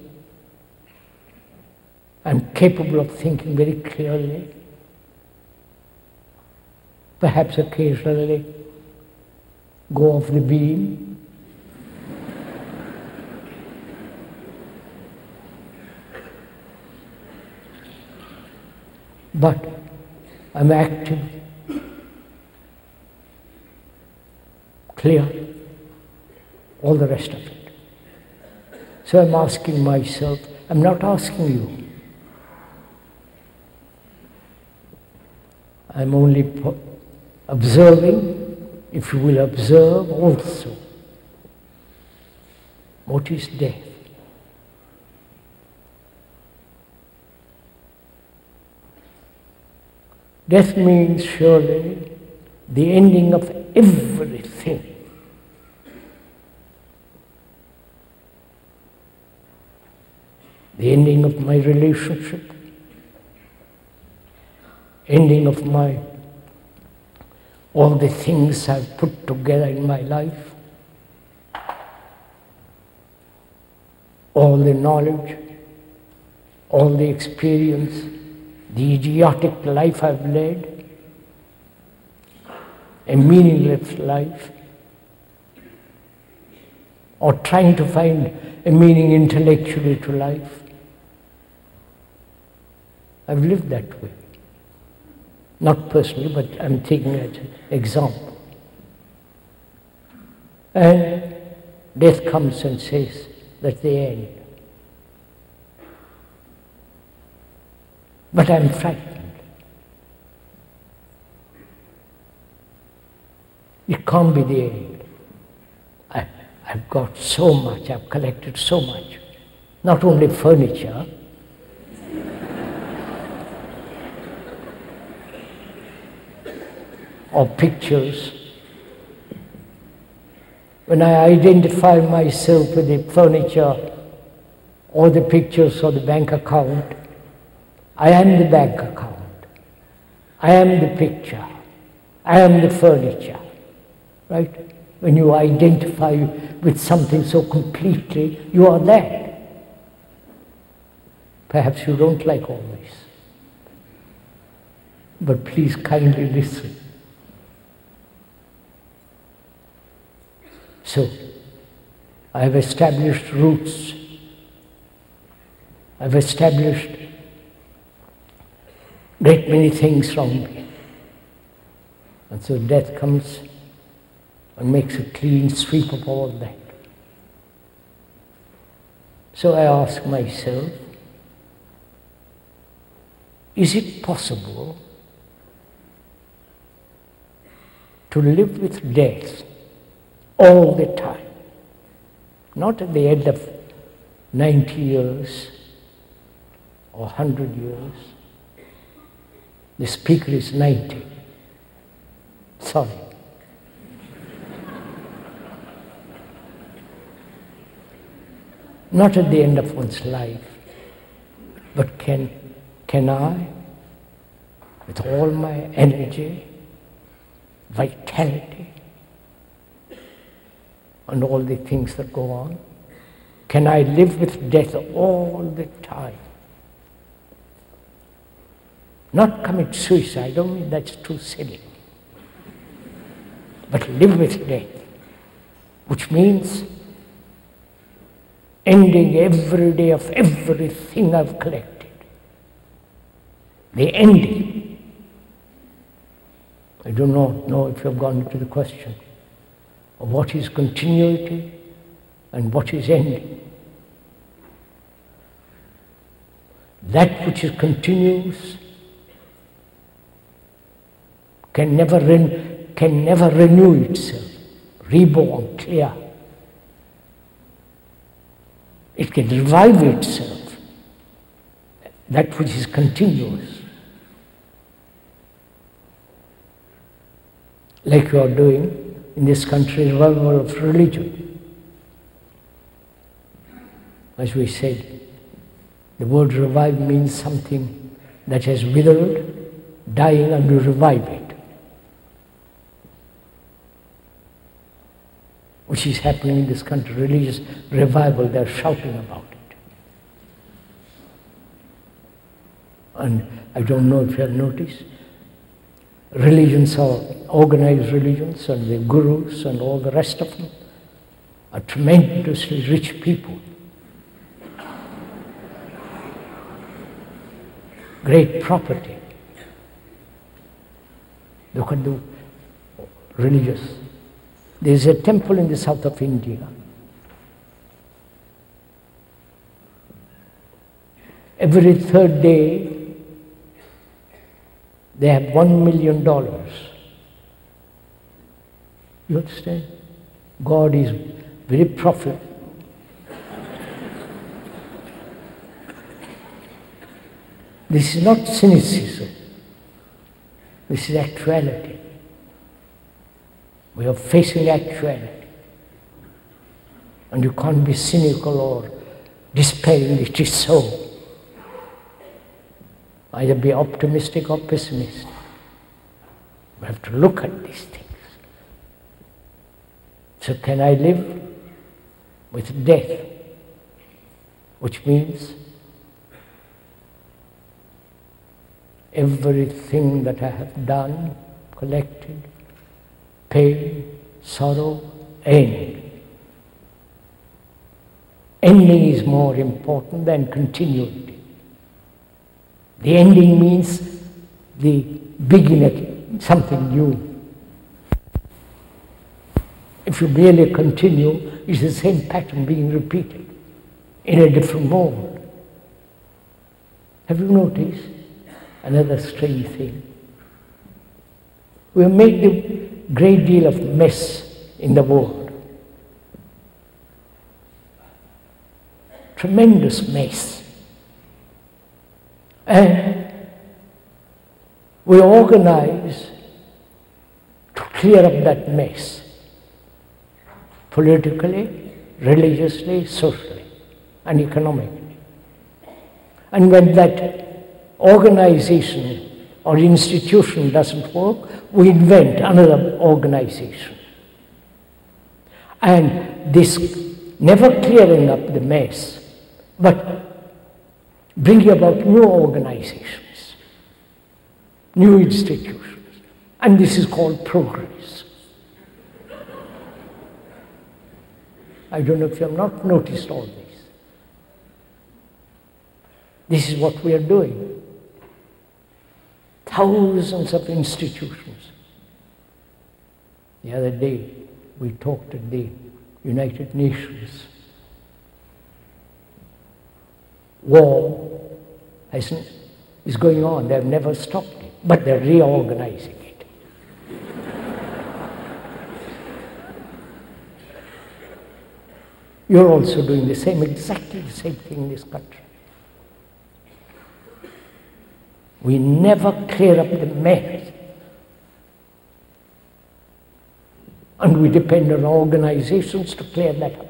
I'm capable of thinking very clearly. Perhaps occasionally go off the beam. But I'm active, clear, all the rest of it. So I'm asking myself, I'm not asking you. I'm only observing, if you will observe also. What is death? Death means surely the ending of everything. the ending of my relationship, ending of all the things I've put together in my life, all the knowledge, all the experience, the idiotic life I've led, a meaningless life, or trying to find a meaning intellectually to life. I've lived that way. Not personally, but I'm taking it as an example. And death comes and says, that's the end. But I'm frightened. It can't be the end. I've got so much, I've collected so much. Not only furniture, or pictures. When I identify myself with the furniture, or the pictures, or the bank account, I am the bank account. I am the picture. I am the furniture. Right? When you identify with something so completely, you are that. Perhaps you don't like all this. But please kindly listen. So, I have established roots. I've established great many things from me. And so death comes and makes a clean sweep of all that. So I ask myself, is it possible to live with death all the time? Not at the end of 90 years or 100 years. The speaker is 90. Sorry. Not at the end of one's life, but can I, with all my energy, vitality, and all the things that go on, can I live with death all the time? Not commit suicide, I don't mean that's too silly, but live with death, which means ending every day of everything I've collected. The ending. I do not know if you've gone into the question of what is continuity and what is ending. That which is continuous can never renew itself, reborn, clear. It can revive itself, that which is continuous. Like you are doing in this country, revival of religion. As we said, the word revive means something that has withered, dying, and you revive it. Which is happening in this country, religious revival, they're shouting about it. And I don't know if you have noticed, religions are organized religions, and the gurus and all the rest of them are tremendously rich people. Great property. Look at the religious. There is a temple in the south of India. Every third day, they have $1 million. You understand? God is very profitable. This is not cynicism. This is actuality. We are facing actuality. And you can't be cynical or despairing it is so. Either be optimistic or pessimistic. We have to look at these things. So can I live with death? Which means everything that I have done, collected, pain, sorrow, end. Ending is more important than continuity. The ending means the beginning, something new. If you merely continue, it's the same pattern being repeated in a different mode. Have you noticed another strange thing? We have made a great deal of mess in the world. Tremendous mess. And we organize to clear up that mess. Politically, religiously, socially, and economically. And when that organization or institution doesn't work, we invent another organization. And this never clearing up the mess, but bringing about new organizations, new institutions. And this is called progress. I don't know if you have not noticed all this. This is what we are doing. Thousands of institutions. The other day, we talked at the United Nations. War is going on. They have never stopped it, but they're reorganizing it. You're also doing the same, exactly the same thing in this country. We never clear up the mess. And we depend on organizations to clear that up.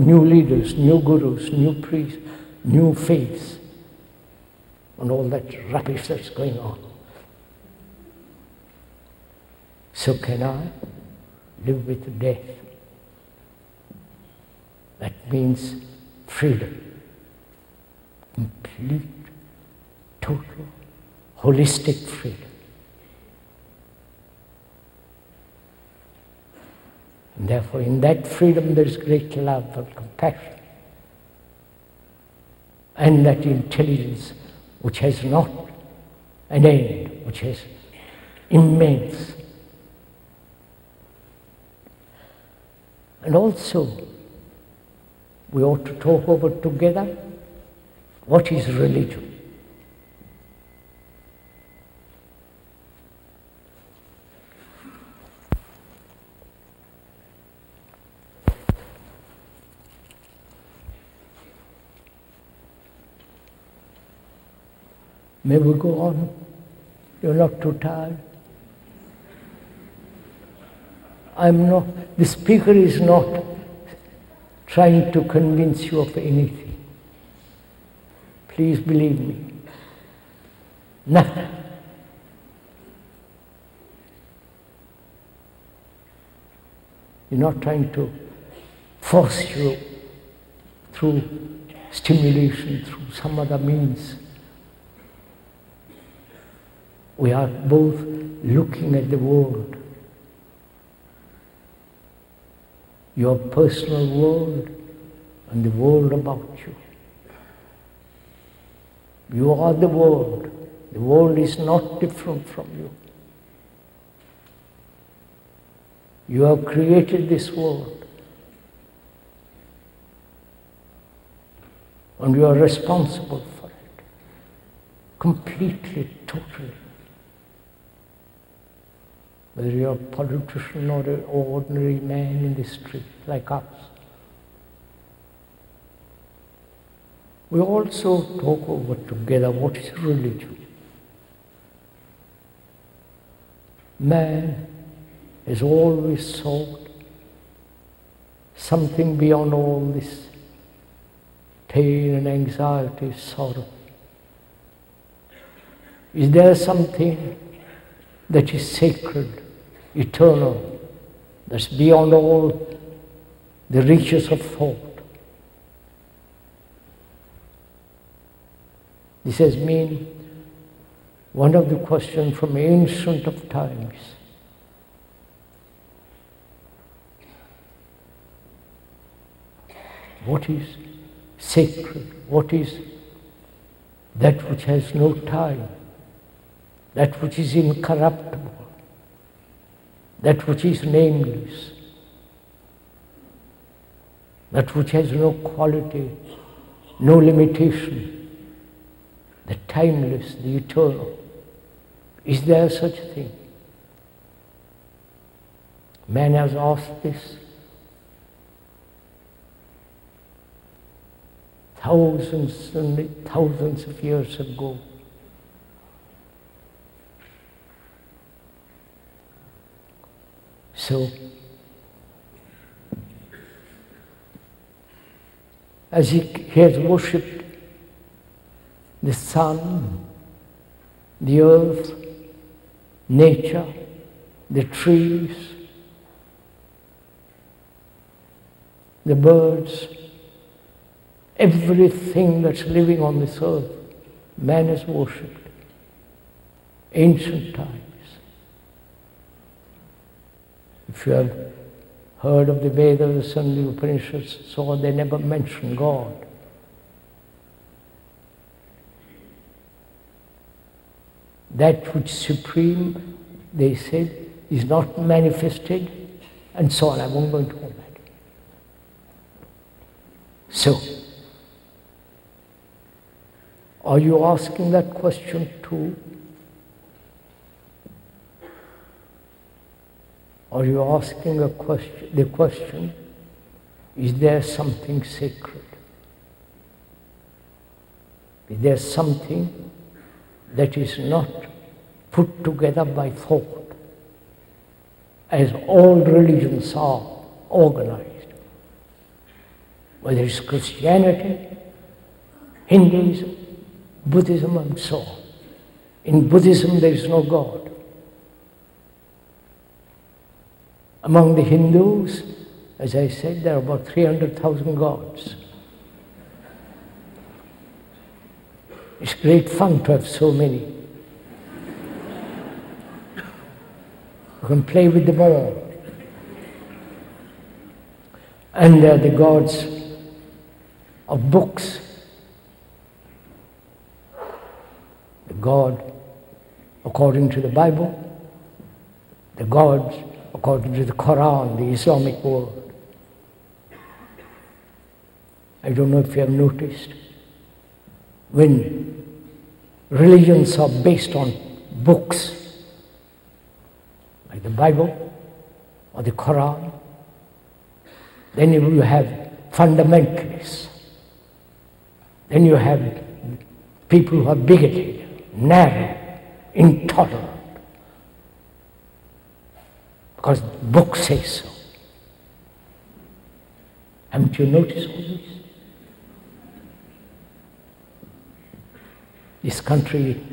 New leaders, new gurus, new priests, new faiths, and all that rubbish that's going on. So can I live with death? That means freedom. Complete, total, holistic freedom. And therefore, in that freedom, there is great love and compassion. And that intelligence which has not an end, which is immense. And also, we ought to talk over together what is religion. May we go on? You're not too tired? I'm not, the speaker is not trying to convince you of anything. Please believe me. Nothing. You're not trying to force you through stimulation, through some other means. We are both looking at the world. Your personal world and the world about you. You are the world. The world is not different from you. You have created this world. And you are responsible for it. Completely, totally. Whether you're a politician or an ordinary man in the street like us. We also talk over together what is religion. Man has always sought something beyond all this pain and anxiety, sorrow? Is there something that is sacred, eternal, that's beyond all the reaches of thought? This has been one of the questions from ancient of times. What is sacred? What is that which has no time? That which is incorruptible? That which is nameless? That which has no quality, no limitation? The timeless, the eternal. Is there such a thing? Man has asked this thousands and thousands of years ago. So, as he has worshipped the sun, the earth, nature, the trees, the birds, everything that's living on this earth, man has worshipped. Ancient times. If you have heard of the Vedas and the Upanishads, so they never mention God. That which supreme, they said, is not manifested, and so on. I won't go into all that. So, are you asking that question too? Are you asking the question, is there something sacred? Is there something that is not put together by thought, as all religions are organized, whether it's Christianity, Hinduism, Buddhism, and so on. In Buddhism there is no God. Among the Hindus, as I said, there are about 300,000 gods. It's great fun to have so many. You can play with them all. And they are the gods of books. The God according to the Bible, the gods according to the Quran, the Islamic world. I don't know if you have noticed, when religions are based on books, like the Bible or the Quran, then you have fundamentalists. Then you have people who are bigoted, narrow, intolerant, because the book says so. Haven't you noticed all this? This country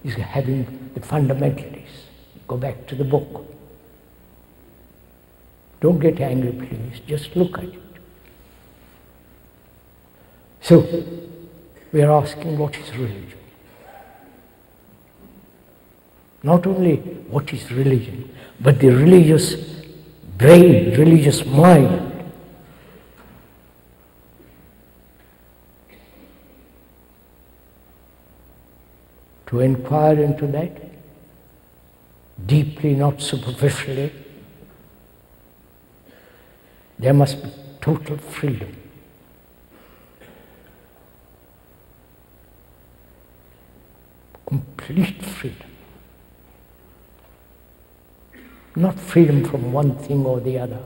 is having the fundamentalists. Go back to the book. Don't get angry, please. Just look at it. So, we are asking, what is religion? Not only what is religion, but the religious brain, religious mind. To inquire into that, deeply, not superficially, there must be total freedom. Complete freedom. Not freedom from one thing or the other,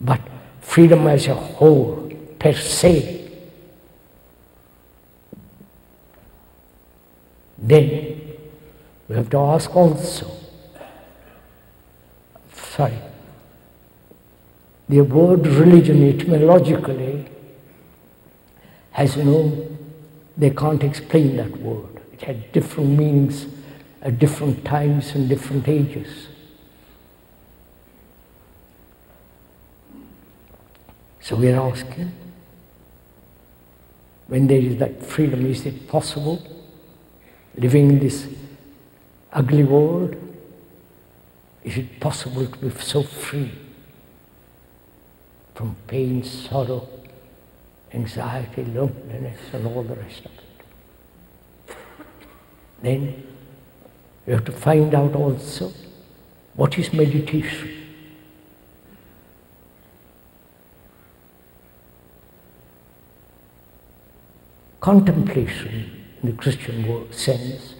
but freedom as a whole, per se. Then we have to ask also, The word religion etymologically has they can't explain that word. It had different meanings at different times and different ages. So we are asking, when there is that freedom, is it possible, living in this ugly world, is it possible to be so free from pain, sorrow, anxiety, loneliness, and all the rest of it? Then we have to find out also what is meditation. Contemplation in the Christian sense,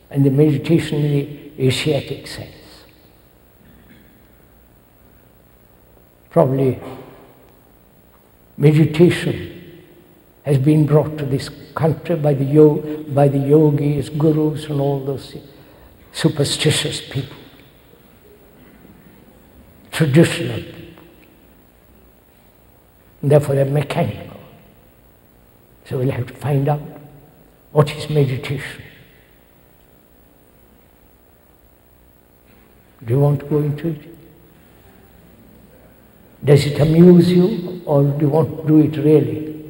and the meditation in the Asiatic sense. Probably meditation has been brought to this country by the yogis, gurus, and all those superstitious people, traditional people. And therefore they're mechanical. So we'll have to find out what is meditation. Do you want to go into it? Does it amuse you, or do you want to do it really?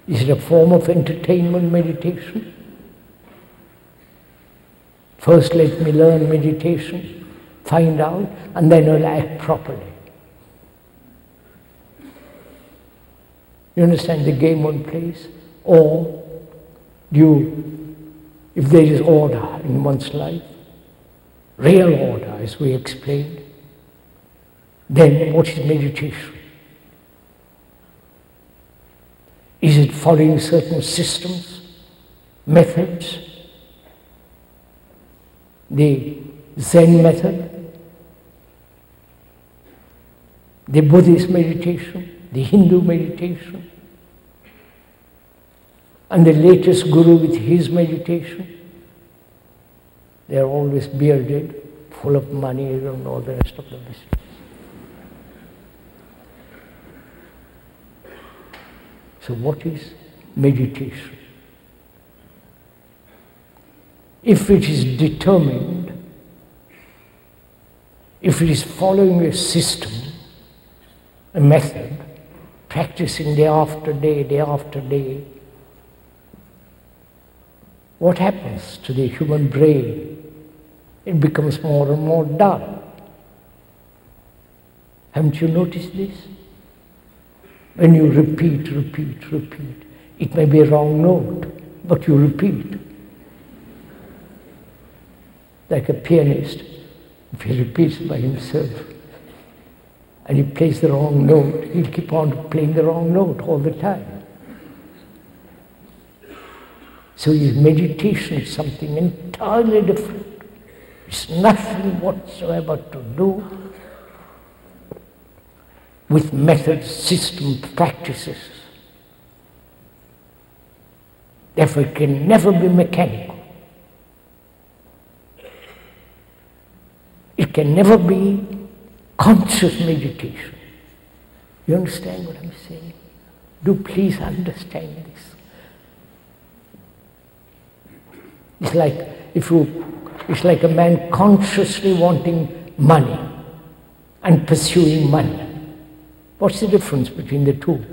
Is it a form of entertainment, meditation? First let me learn meditation, find out, and then I'll act properly. You understand the game one plays? Or if there is order in one's life, real order as we explained, then what is meditation? Is it following certain systems, methods? The Zen method, the Buddhist meditation, the Hindu meditation, and the latest guru with his meditation. They are always bearded, full of money, and all the rest of the business. So what is meditation? If it is determined, if it is following a system, a method, practicing day after day, what happens to the human brain? It becomes more and more dull. Haven't you noticed this? When you repeat, it may be a wrong note, but you repeat. Like a pianist, if he repeats by himself and he plays the wrong note, he'll keep on playing the wrong note all the time. So his meditation is something entirely different. It's nothing whatsoever to do with methods, systems, practices. Therefore it can never be mechanical. It can never be conscious meditation. You understand what I'm saying? Do please understand this. It's like a man consciously wanting money and pursuing money. What's the difference between the two?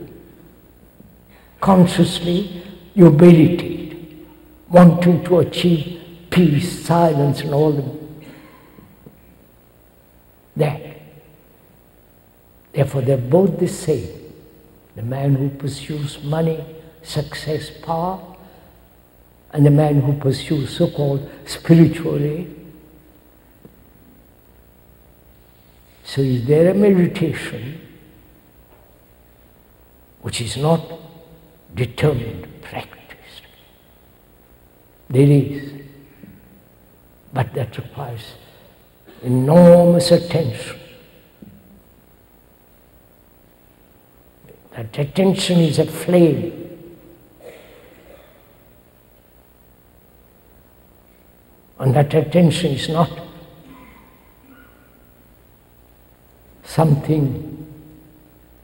Consciously you meditate, wanting to achieve peace, silence, and all that. Therefore they're both the same. The man who pursues money, success, power, and the man who pursues so-called spiritually. So is there a meditation which is not determined, practiced? There is, but that requires enormous attention. That attention is a flame. And that attention is not something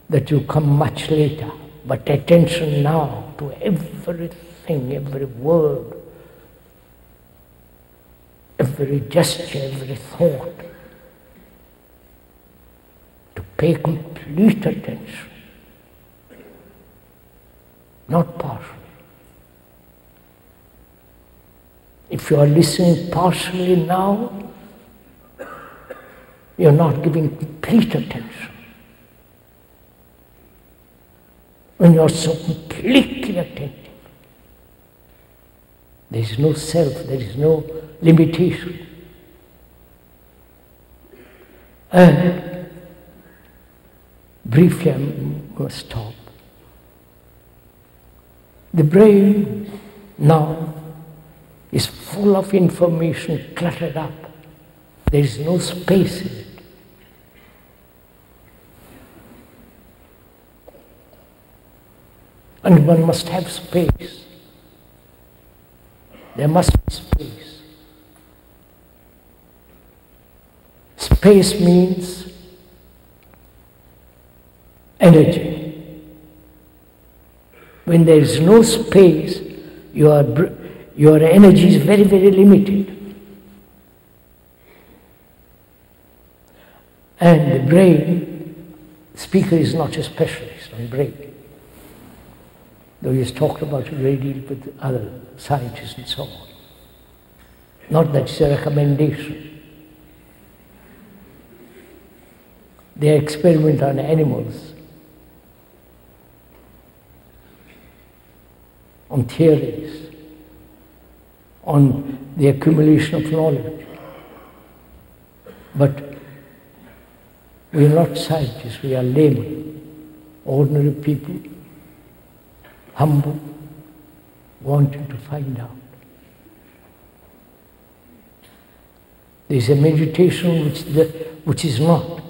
that will come much later, but attention now to everything, every word, every gesture, every thought, to pay complete attention, not partial. If you are listening partially now, you are not giving complete attention. When you are so completely attentive, there is no self, there is no limitation. And briefly I must stop. The brain now is full of information cluttered up. There is no space in it. And one must have space. There must be space. Space means energy. When there is no space, your energy is very, very limited. And the brain, the speaker is not a specialist on brain, though he has talked about it a great deal with other scientists and so on. Not that it's a recommendation. They experiment on animals, on theories, on the accumulation of knowledge. But we are not scientists, we are laymen, ordinary people, humble, wanting to find out. There is a meditation which is not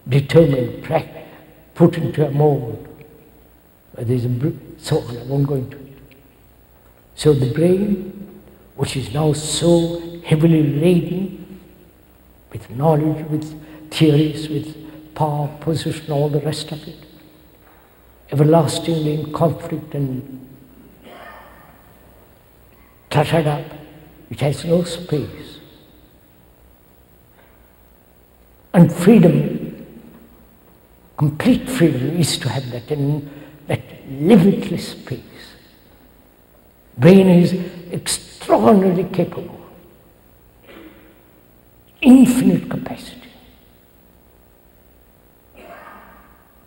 determined, put into a mold. There is so I won't go into it. So the brain, which is now so heavily laden with knowledge, with theories, with power, position, all the rest of it, everlastingly in conflict and cluttered up, it has no space. And freedom, complete freedom, is to have that limitless space. Brain is extraordinarily capable, infinite capacity.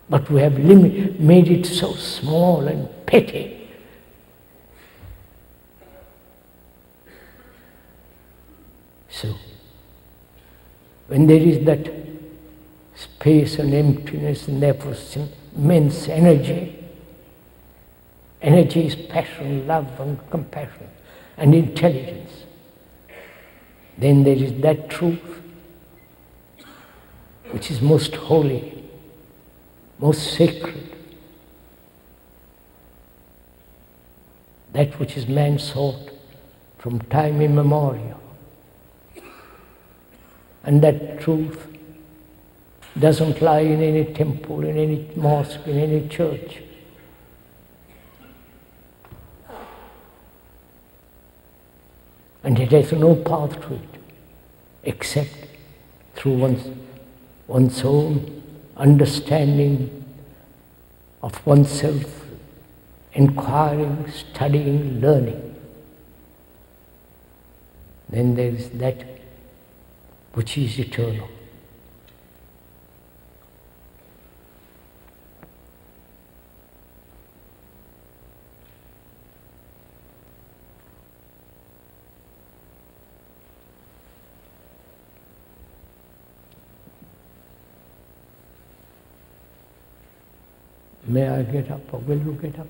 But we have made it so small and petty. So, when there is that space and emptiness and therefore immense energy, energy is passion, love and compassion and intelligence. Then there is that truth which is most holy, most sacred, that which is man sought from time immemorial. And that truth doesn't lie in any temple, in any mosque, in any church. And it has no path to it, except through one's own understanding of oneself, inquiring, studying, learning. Then there is that which is eternal. May I get up or will you get up?